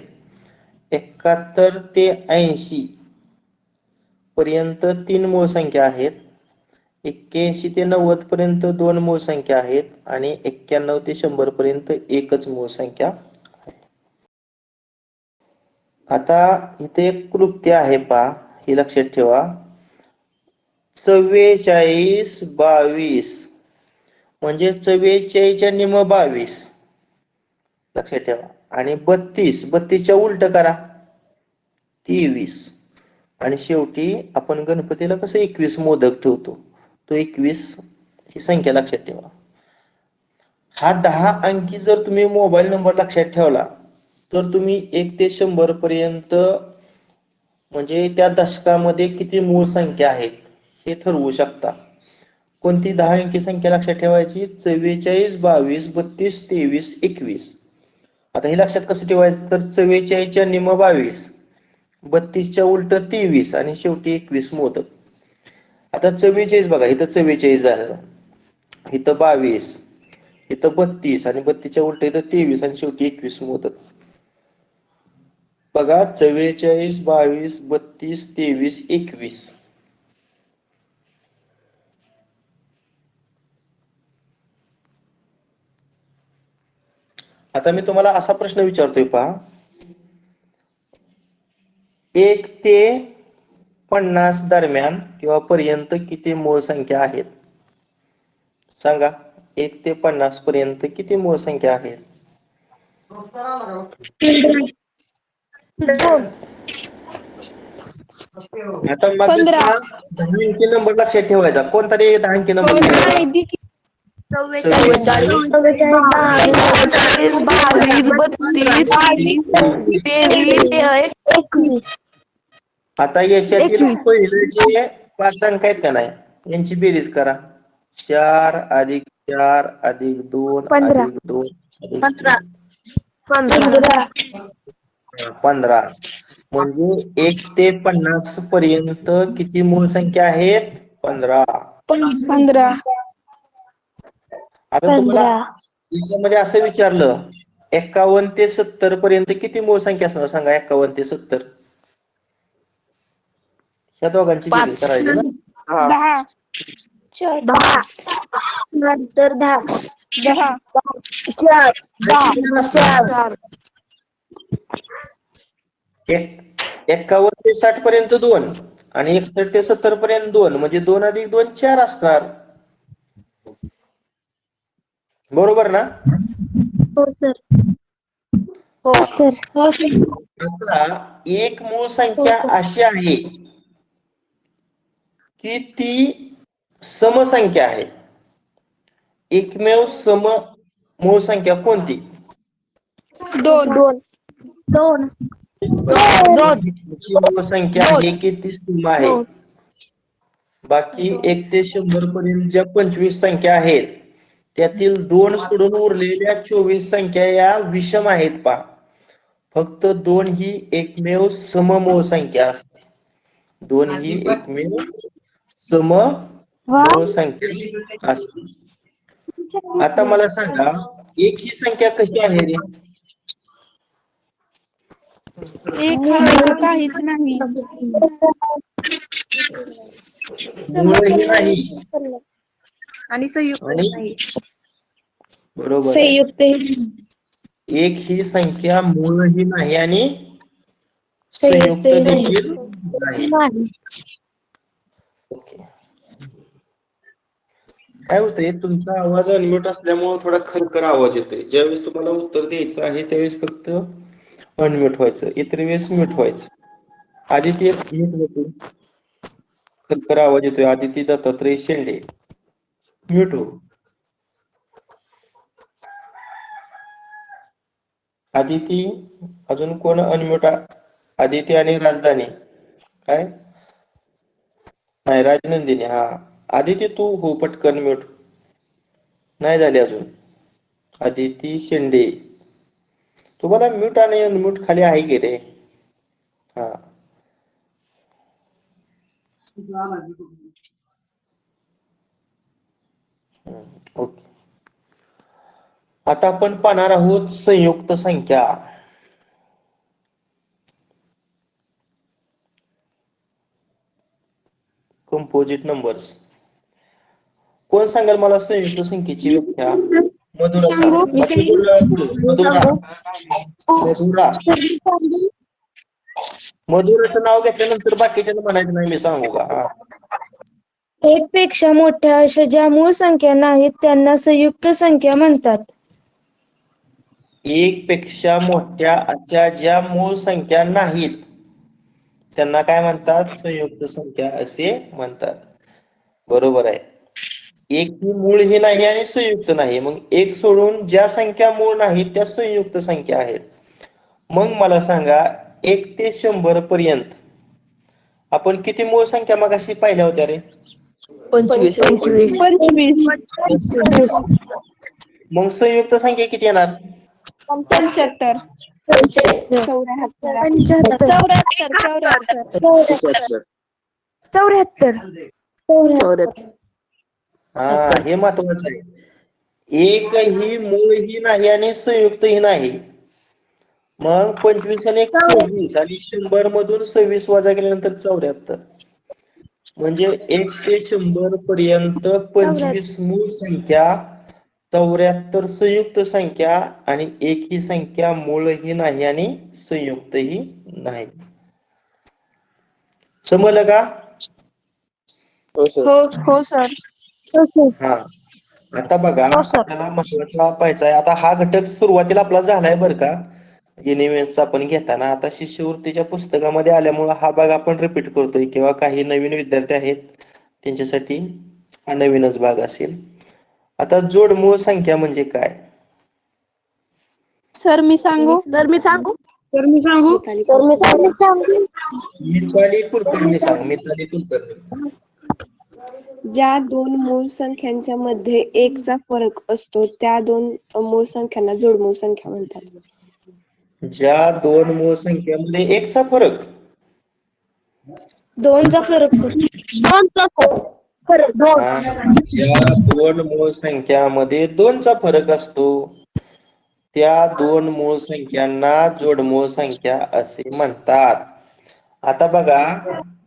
71 ते 80 पर्यंत 3 मूळ संख्या आहेत. 81 ते 90 पर्यंत 2 मूळ संख्या आहेत आणि 91 ते 100 पर्यंत एकच मूळ संख्या आहे. आता इथे एक कृत्य आहे पहा, हे लक्षात ठेवा. 44 22 म्हणजे 44 च्या निम 22 लक्षात ठेवा. आणि 32 च्या उलट करा 23 आणि शेवटी आपण गणपतीला कसं 21 मोदक ठेवतो, तो 21 ही संख्या लक्षात ठेवा. हा 10 अंकी जर तुम्ही मोबाईल नंबर लक्षात ठेवला तर तुम्ही 1 ते 100 पर्यंत म्हणजे त्या दशकामध्ये किती मूळ संख्या आहेत हे ठरवू शकता. कोणती 10 अंकी संख्या लक्षात ठेवायची? 44 22 32 23 21. आता हे लक्षात कसं ठेवायचं तर 44 च्या निम 22, 32 च्या उलट 23 आणि शेवटी 21 मोदक. आता 44 बघा, इथं 44 झालं, इथं 22, इथं 32 आणि 32 च्या उलट इथं 23 आणि शेवटी 21 मोदक. बघा 44 22 32 23 21. आता मी तुम्हाला असा प्रश्न विचारतोय पहा, 1 ते 50 दरम्यान किंवा पर्यंत किती मूळ संख्या आहेत? सांगा, 1 ते 50 पर्यंत किती मूळ संख्या आहेत? आता मागचा 10 अंकी नंबर लक्षात ठेवायचा. कोणतरी 10 अंकी नंबर ठेवायचा.
44
आता याच्यातील पहिले जे 5 अंक आहेत का नाही, यांची बेरीज करा. 4 अधिक 4 अधिक 2
15.
अधिक 2 अधिक
15.
15. म्हणजे 1 ते 50 पर्यंत किती मूळ संख्या आहेत? 15.
15.
आता तुम्हाला याच्यामध्ये असं विचारलं 51 ते 70 पर्यंत किती मूळ संख्या असणार सांगा? 51 ते 70 या दोघांची बेरीज करायची ना.
10.
10. नंतर 10.
10.
4.
51 ते 60 पर्यंत 2 आणि 61 ते 70 पर्यंत 2 म्हणजे 2 अधिक 2 4 असणार. बरोबर ना?
हो सर. हो सर. हो सर.
आता एक मूळ संख्या अशी आहे की ती समसंख्या आहे. एकमेव सम मूळ संख्या कोणती?
2.
मूळ संख्या आहे की ती सम आहे. बाकी 1 ते 100 पर्यंत ज्या 25 संख्या आहेत त्यातील 2 सोडून उरलेल्या 24 संख्या या विषम आहेत पहा. फक्त 2 ही एकमेव सममूळ संख्या असते. 2 ही एकमेव सममूळ संख्या असते. आता मला सांगा 1 ही संख्या कशी आहे रे?
1 हा काहीच नाही.
मूळही नाही
आणि संयुक्त
आणि बरोबर आहे. 1 ही संख्या मूळही नाही आणि संयुक्त देखील नाही. ओके. काय होतंय तुमचा आवाज अनम्यूट असल्यामुळे थोडा खरखर आवाज येतोय. ज्यावेळेस तुम्हाला उत्तर द्यायचं आहे त्यावेळेस फक्त अनम्यूट व्हायचं, इतर वेळेस म्यूट व्हायचं. आदिती म्यूट होतो. खरखर आवाज येतोय. आदिती दत्तात्रय शेंडे म्यूट हो. आदिती अजून कोण अनम्यूट? आदिती आणि राजधानी काय नाही. राजनंदिनी हा. आदिती तू हो पटकन म्यूट. नाही झाले अजून. आदिती शेंडे तुम्हाला म्यूट आणि अनम्यूट खाली आहे की रे? हा ओके. आता आपण पाहणार आहोत संयुक्त संख्या. Composite numbers. कोण सांगाल मला संयुक्त संख्येची व्याख्या? मधुरा सांग. मधुराचं नाव घेतल्यानंतर बाकीच्या म्हणायचं नाही मी सांगू का?
1 पेक्षा मोठ्या अशा ज्या मूळ संख्या नाहीत त्यांना संयुक्त संख्या म्हणतात.
1 पेक्षा मोठ्या अशा ज्या मूळ संख्या नाहीत त्यांना काय म्हणतात? संयुक्त संख्या असे म्हणतात. बरोबर आहे. 1 ही मूळ ही नाही आणि संयुक्त नाही. मग 1 सोडून ज्या संख्या मूळ नाहीत त्या संयुक्त संख्या आहेत. मग मला सांगा 1 ते 100 पर्यंत आपण किती मूळ संख्या मगाशी पाहिल्या होत्या रे?
25.
25.
मग संयुक्त संख्या किती येणार?
75.
74.
हा हे महत्वाचं आहे. 1 ही मूळ ही नाही आणि संयुक्त ही नाही. मग 25 आणि 1 26 आणि 100 मधून 26 वजा केल्यानंतर 74. म्हणजे 1 ते 100 पर्यंत 25 मूळ संख्या, 74 संयुक्त संख्या आणि 1 ही संख्या मूळही नाही आणि संयुक्तही नाही. समजलं का?
हो सर.
हा. आता बघा आपल्याला महत्वाचा पाहायचा आहे. आता हा घटक सुरुवातीला आपला झालाय बरं का एनिमेन्स आपण घेताना. आता शिष्यवृत्तीच्या पुस्तकामध्ये आल्यामुळे हा भाग आपण रिपीट करतोय किंवा काही नवीन विद्यार्थी आहेत त्यांच्यासाठी हा नवीनच भाग असेल. आता जोडमूळ संख्या म्हणजे काय?
सर मी सांगू.
मिताली कुलकर्णी सांग. मिताली कुलकर्णी.
ज्या दोन मूळ संख्यांच्या मध्ये एकचा फरक असतो त्या दोन मूळ संख्यांना जोडमूळ संख्या म्हणतात.
ज्या दोन मूळ संख्येमध्ये एकचा फरक,
दोनचा फरक सर.
ज्या दोन मूळ संख्यामध्ये दोनचा फरक असतो त्या दोन मूळ संख्यांना जोडमूळ संख्या असे म्हणतात. आता बघा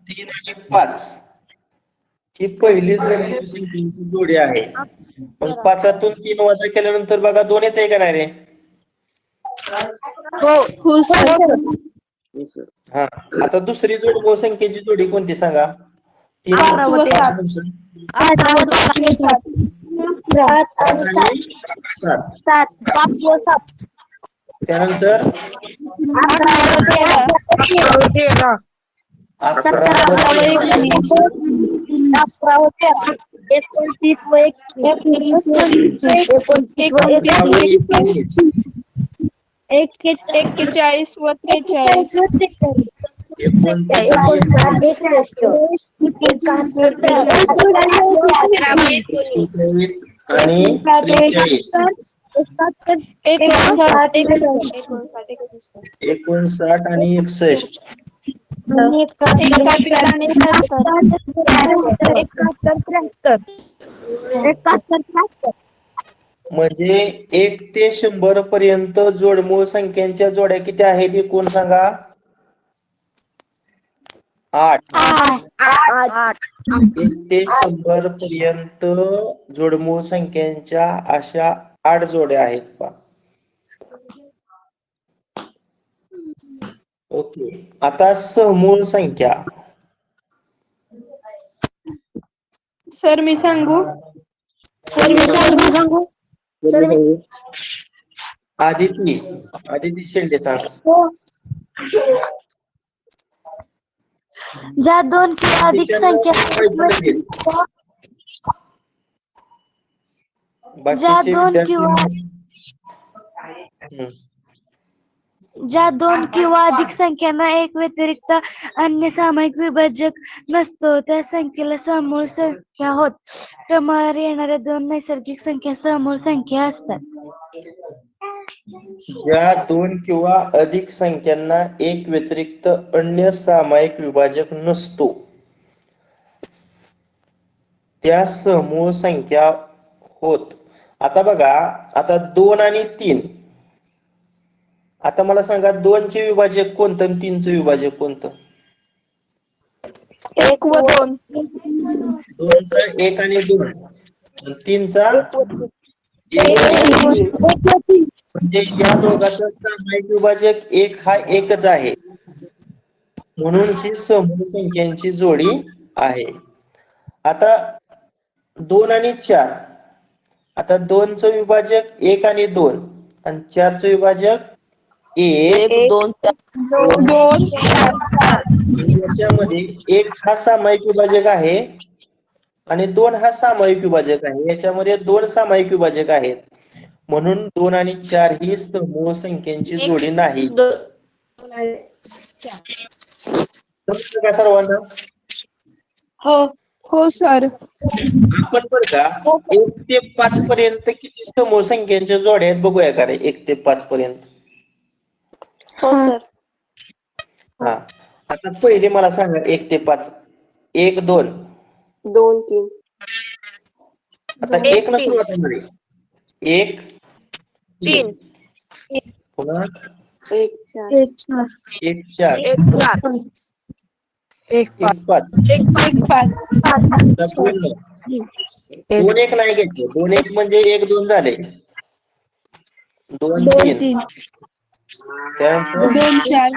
3 आणि 5 ही पहिली जोडमूळ संख्यांची जोडी आहे. पण 5तून 3 वजा केल्यानंतर बघा 2 येते का नाही रे?
हो सर.
हा, आता दुसरी जोडमूळ संख्येची जोडी कोणती सांगा? 3
5 व 7.
7. त्यानंतर 11 व 23.
41 व 43.
29 आणि 43. 59 आणि 61. म्हणजे 1 ते 100 पर्यंत जोडमूळ संख्यांच्या जोड्या किती आहेत हे कोण सांगा? 8. 1 ते 100 पर्यंत जोडमूळ संख्यांच्या अशा 8 जोड्या आहेत पहा. ओके, आता समूळ संख्या.
सर मी सांगू?
आदिती शेंडे सांग.
ज्या दोन किंवा अधिक संख्या ज्या दोन किंवा अधिक संख्यांना एक व्यतिरिक्त अन्य सामायिक विभाजक नसतो त्या संख्येला समूळ संख्या होत. क्रमवारी येणाऱ्या दोन नैसर्गिक संख्या समूळ संख्या असतात.
ज्या 2 किंवा अधिक संख्यांना एक व्यतिरिक्त अन्य सामायिक विभाजक नसतो त्या समूळ संख्या होत. आता बघा, आता 2 आणि 3. आता मला सांगा 2 चे विभाजक कोणतं आणि 3 चे विभाजक कोणतं?
1 व 2.
2 चा 1 आणि 2, 3 चा 1 आणि 3. म्हणजे या दोघांचा सामायिक विभाजक 1 हा एकच आहे, म्हणून ही समूळ संख्यांची जोडी आहे. आता 2 आणि 4. आता 2 चं विभाजक 1 आणि 2 आणि 4 चं विभाजक 1, 2, 4. याच्यामध्ये 1 हा सामायिक विभाजक आहे आणि 2 हा सामायिक विभाजक आहे. याच्यामध्ये 2 सामायिक विभाजक आहेत, म्हणून 2 आणि 4 ही समूळ संख्यांची जोडी नाही. समजलं का सर्वांना?
हो सर.
आपण बरं का 1 ते 5 पर्यंत किती समूळ संख्यांच्या जोड्या आहेत बघूया का रे? 1 ते 5 पर्यंत.
हो सर.
हा, आता पहिले मला सांगा 1 ते 5. 1, 2,
2, 3.
आता 1 न सुरुवात होणार आहे. 1, 3. पुन्हा
1, 4.
1, 4. 1, 5. 2, 1 नाही घ्यायचे. 2, 1 म्हणजे 1, 2 झाले. 2, 3. त्यानंतर
2, 4.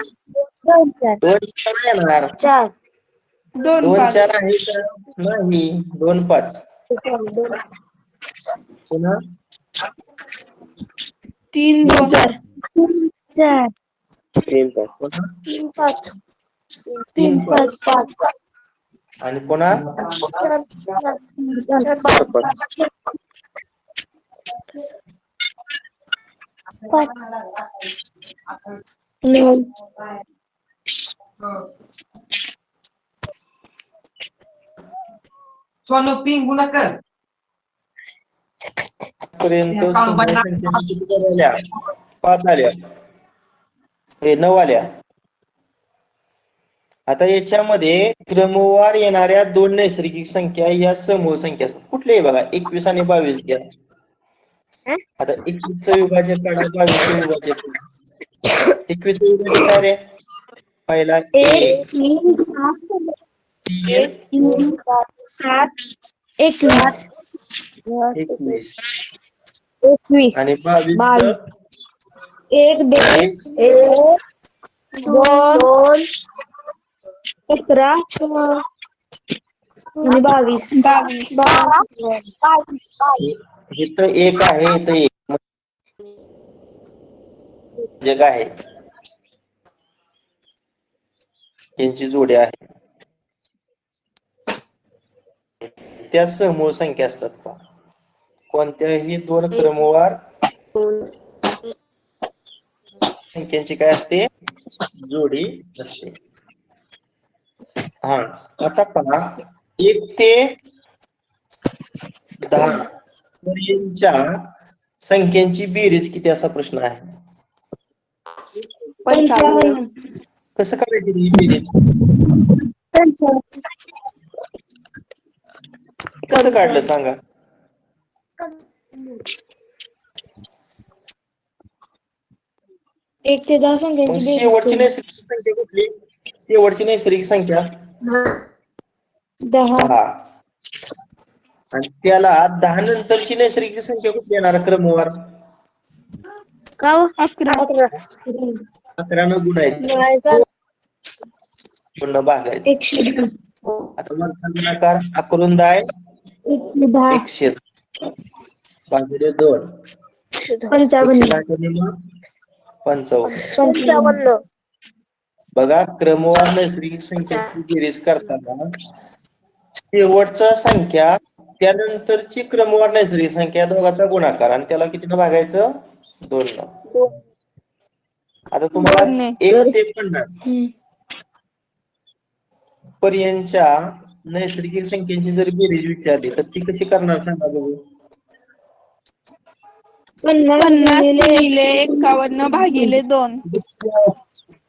2, 4 येणार. 2, 4 आहे का? नाही. 2, 5. पुन्हा
3, 2.
3, 5. 3, 5. आणि पुन्हा
5.
पर्यंत समूह संख्या किती झाल्या? 5 आल्या. हे 9 आल्या. आता याच्यामध्ये क्रमवार येणाऱ्या 2 नैसर्गिक संख्या या समूह संख्या असतात. कुठलेही बघा 21 आणि 22 घ्या. आता 21चं विभाजक काढा, 22चं विभाजक काढा. 21चं विभाजक काय रे? पहिला 1 3 21 आणि 22चं
1 2 17 आणि 22
इथं 1 आहे, इथं 1 जग आहे, यांची जोडी आहे. त्या समूह संख्या असतात का? कोणत्याही 2 क्रमवार संख्यांची काय असते? जोडी असते. हा, आता पहा 1 ते 10 पर्यंतच्या संख्यांची बेरीज किती असा प्रश्न आहे.
55.
कसं करायची ही बेरीज? कसं काढलं सांगा?
एक ते 10 संख्यांची बेरीज
शेवटची नैसर्गिक संख्या कुठली? शेवटची नैसर्गिक संख्या
10
आणि त्याला 10 नंतरची नैसर्गिक संख्या कुठली येणार क्रमवार? 11 न गुणायचं, पुन्हा भागायचं.
110
आता वरचा गुणाकार 11 आहे 110 भागिले 2 55. बघा क्रमवार नैसर्गिक संख्येची बेरीज करताना शेवटच्या संख्या त्यानंतरची क्रमवार नैसर्गिक संख्या दोघांचा गुणाकार आणि त्याला कितीनं भागायचं? 2 न. आता तुम्हाला 1 ते 50 पर्यंतच्या नैसर्गिक संख्येची जर बेरीज विचारली तर ती कशी करणार सांगा बघू?
50 गुणिले 51 भागिले 2.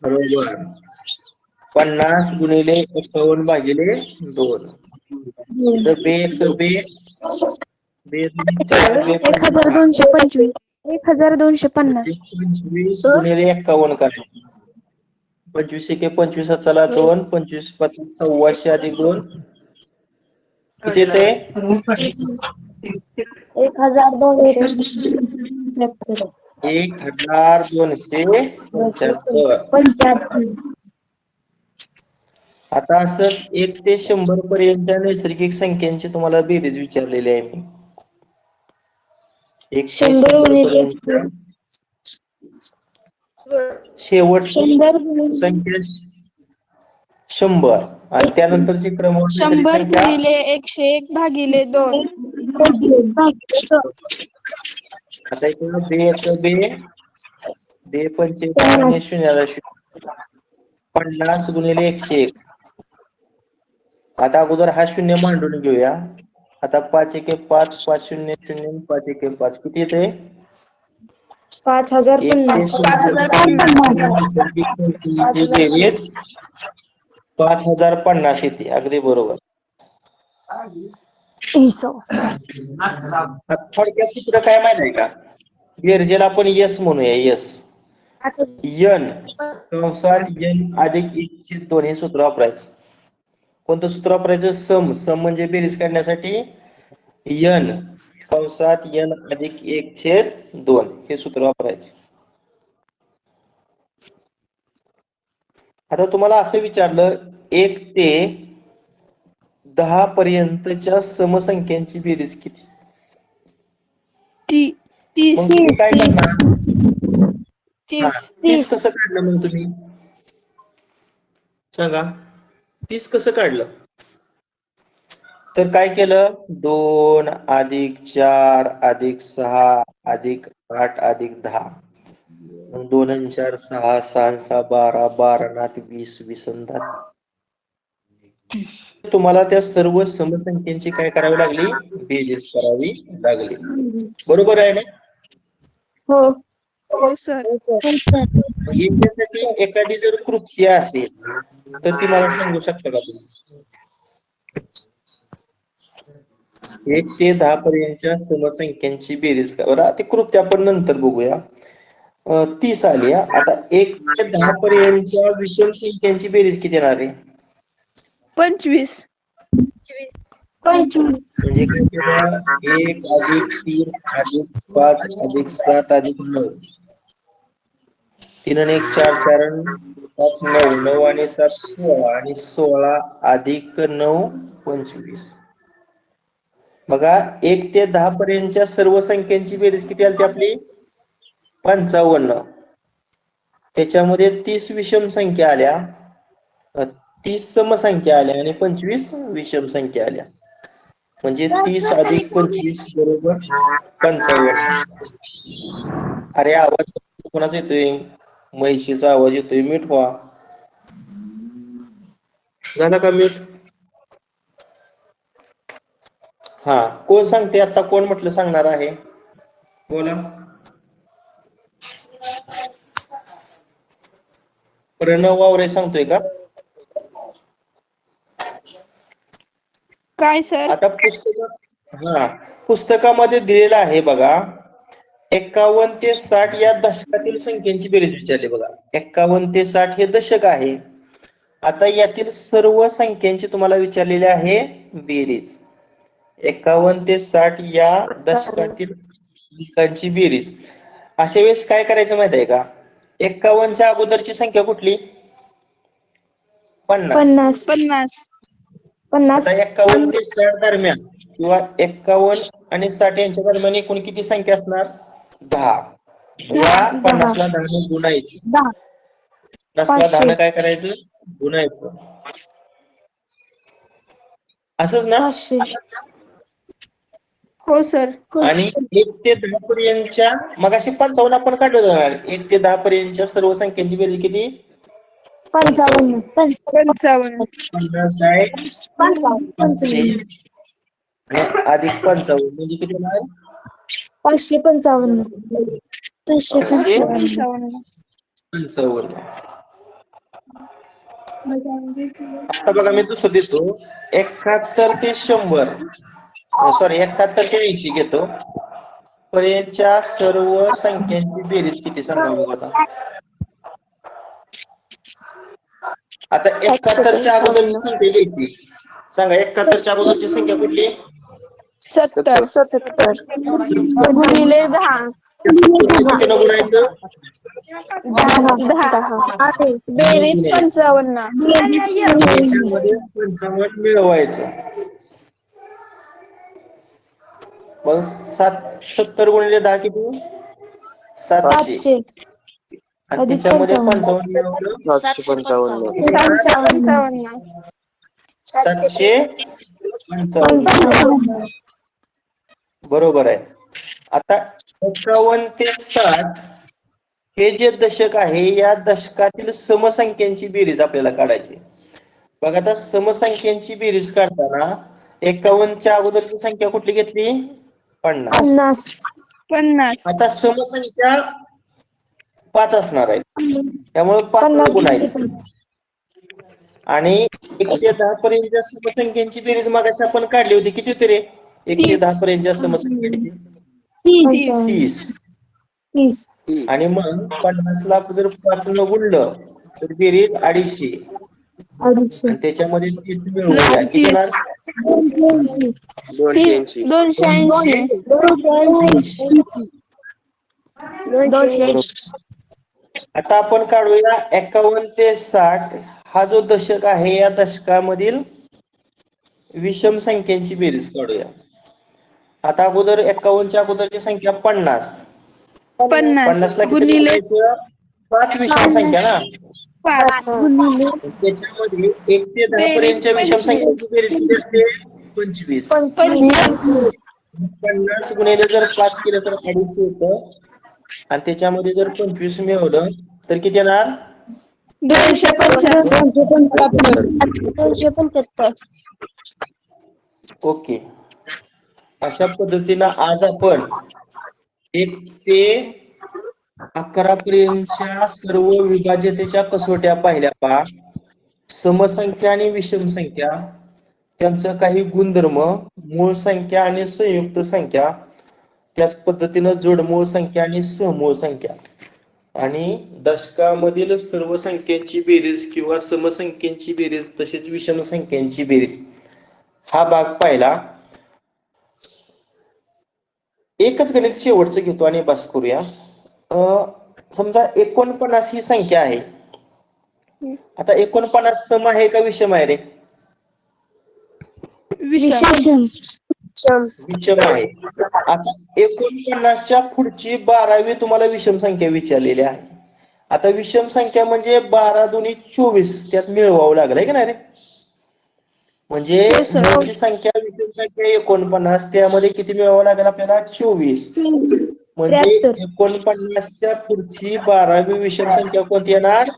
बरोबर. 50 गुणिले 51 भागिले 2. बे
1225 1250
25 गुणिले 51 करा. 25 एके 25 चला 2 25 5 सव्वाशे अधिक 2 किती येते? 1275. आता असंच 1 ते 100 पर्यंतच्या नैसर्गिक संख्यांची तुम्हाला बेरीज विचारलेली आहे मी. 1 ते 100 पर्यंत शेवटची संख्या 100 आणि त्यानंतरची क्रमवार नैसर्गिक
100
संख्या
गुणिले 101 भागिले 2.
आता इकडे बे 45 50 गुणिले 101. आता अगोदर हा शून्य मांडून घेऊया. आता 5 एके 5 5 0 0 5 एके 5 किती येते? 5050 येते. अगदी बरोबर. थोडक्यात सूत्र काय माहित आहे का? बेरजेला आपण यस म्हणूया. यस n कंसात n अधिक 1/2 हे सूत्र वापरायचं. कोणतं सूत्र वापरायचं? सम म्हणजे बेरीज काढण्यासाठी n कंसात n अधिक 1/2 हे सूत्र वापरायचं. आता तुम्हाला असं विचारलं 1 ते 10 पर्यंतच्या समसंख्यांची बेरीज किती?
30.
काय करणार? 30 कसं काढलं मग तुम्ही सांगा? 30 कसं काढलं? तर काय केलं? 2 अधिक 4 अधिक 6 अधिक 8 अधिक 10. 2 आणि 4 6 6 6 12 12 8 20 20 10. तुम्हाला त्या सर्व समसंख्यांची काय करावी लागली, बेरीज करावी लागली. बरोबर आहे ना?
हो सर.
याच्यासाठी एखादी जर कृती असेल तर ती मला सांगू शकता का तुम्ही? 1 ते 10 पर्यंतच्या समसंख्यांची बेरीज करा. ती कृती आपण नंतर बघूया. 30 आली. आता 1 ते 10 पर्यंतच्या विषम संख्यांची बेरीज किती येणार आहे?
25.
म्हणजे काय केलं? 1 + 3 + 5 + 7 + 9. 3 आणि 1 4, 4 आणि 5 9, 9 आणि 7 16 आणि 16 + 9 25. बघा 1 ते 10 पर्यंतच्या सर्व संख्यांची बेरीज किती आली आपली? 55. त्याच्यामध्ये 30 विषम संख्या आल्या, 30 समसंख्या आल्या आणि 25 विषम संख्या आल्या. म्हणजे 30 + 25 बरोबर 55. अरे आवाज कोणाचा येतोय? म्हैशीचा आवाज येतोय. म्यूट व्हा. झाला का म्यूट? हा, कोण सांगते आता? कोण म्हटलं सांगणार आहे? बोला. प्रणव वावरे सांगतोय का?
काय सर?
आता पुस्तकामध्ये दिलेलं आहे बघा, 51 ते 60 या दशकातील संख्यांची बेरीज विचारली बघा. 51 ते 60 हे दशक आहे. आता यातील सर्व संख्यांची तुम्हाला विचारलेली आहे बेरीज. 51 ते 60 या दशकातील अंकांची बेरीज. अशा वेळेस काय करायचं माहित आहे का? 51च्या अगोदरची संख्या कुठली? 50.
50.
आता 51 ते 60 दरम्यान किंवा 51 आणि 60 यांच्या दरम्यान एकूण किती संख्या असणार? 10. या 50ला 10 ने गुणायचं. 50ला 10 ने काय करायचं? गुणायचं. असंच ना?
हो सर.
आणि 1 ते 10 पर्यंतच्या मगाशी 55 आपण काढलं जाणार. 1 ते 10 पर्यंतच्या सर्व संख्यांची बेरीज किती?
55.
50 आहे अधिक 55 म्हणजे किती होणार?
555.
555. आता बघा मी दुसरं देतो. 71 ते 100, सॉरी 71 ते 80 घेतो पर्यंतच्या सर्व संख्यांची बेरीज किती सांगा बघू आता. आता 71च्या अगोदरची संख्या घ्यायची. सांगा 71च्या अगोदरची संख्या कुठली?
70 गुणिले 10.
कितीनं गुणायचं?
10. बेरीज 55.
याच्यामध्ये 55 मिळवायचं. मग 70 गुणिले 10 किती? 700. आणि त्याच्यामध्ये 55 मिळवलं
755.
755. बरोबर आहे. आता 51 ते 60 हे जे दशक आहे, या दशकातील समसंख्यांची बेरीज आपल्याला काढायची. बघा आता समसंख्यांची बेरीज काढताना 51च्या अगोदरची संख्या कुठली घेतली? 50. आता समसंख्या 5 असणार आहे, त्यामुळे 5 ने गुणायचं. आणि 1 ते 10 पर्यंतच्या समसंख्यांची बेरीज मागाशी आपण काढली होती. किती होती रे? 1 ते 10 पर्यंतच्या समसंख्या किती? 30. आणि मग 50ला जर 5 न गुणलं तर बेरीज 250. आणि त्याच्यामध्ये 30 मिळवूया किती येणार?
280.
आता आपण काढूया 51 ते 60 हा जो दशक आहे, या दशकामधील विषम संख्यांची बेरीज काढूया. आता अगोदर 51च्या अगोदरची संख्या 50. 50ला किती गुणायचं? 5 विषम संख्या ना. त्याच्यामध्ये 1 ते 10 पर्यंतच्या विषम संख्येची बेरीज किती असते? 25. 50 गुणिले जर 5 केलं तर 250 होतं. आणि त्याच्यामध्ये जर 25 मिळवलं तर किती येणार?
275.
ओके. अशा पद्धतीनं आज आपण 1 ते 11 पर्यंतच्या सर्व विभाज्यतेच्या कसोट्या पाहिल्या पहा. समसंख्या आणि विषम संख्या, त्यांचं काही गुणधर्म, मूळ संख्या आणि संयुक्त संख्या, त्याच पद्धतीनं जोडमूळ संख्या आणि सहमूळ संख्या, आणि दशकामधील सर्व संख्यांची बेरीज किंवा समसंख्यांची बेरीज तसेच विषम संख्यांची बेरीज हा भाग पाहिला. एकच गणित शेवटचं घेतो आणि बस करूया. समजा 49 ही संख्या आहे. आता 49 सम आहे का विषम आहे रे?
विषम.
विषम आहे. आता 49च्या पुढची 12वी तुम्हाला विषम संख्या विचारलेली आहे. आता विषम संख्या म्हणजे 12 दुनी 24 त्यात मिळवावं लागलंय की नाही रे? म्हणजे मूळची संख्या विषम संख्या 49, त्यामध्ये किती मिळवावं लागेल आपल्याला? 24. म्हणजे 49च्या पुढची 12वी विषम संख्या कोणती येणार?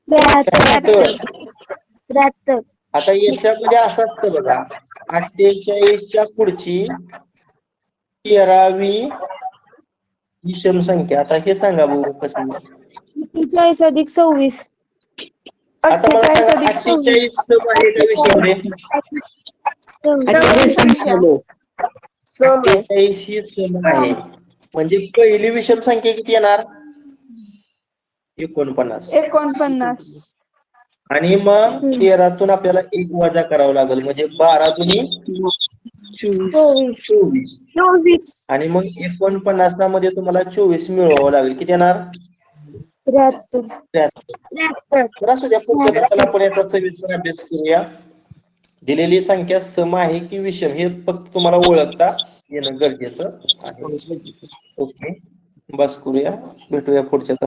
73.
आता याच्यामध्ये असं असतं बघा, 48च्या पुढची 13वी विषम संख्या. आता हे सांगा बघू कसं.
40 अधिक 26.
आता मला सांगा 48 सम आहे का विषम रे? 48 ही सम आहे. म्हणजे पहिली विषम संख्या किती येणार? 49. आणि मग 13तून आपल्याला 1 वजा करावं लागेल, म्हणजे 12 दुनी 24. आणि मग 49 मध्ये तुम्हाला 24 मिळवावं लागेल. किती येणार? 73. असू द्या, पुढच्या तासाला आपण याचा सविस्तर अभ्यास करूया. दिलेली संख्या सम आहे की विषम हे फक्त तुम्हाला ओळखता येणं गरजेचं आहे. ओके, बस करूया, भेटूया पुढच्या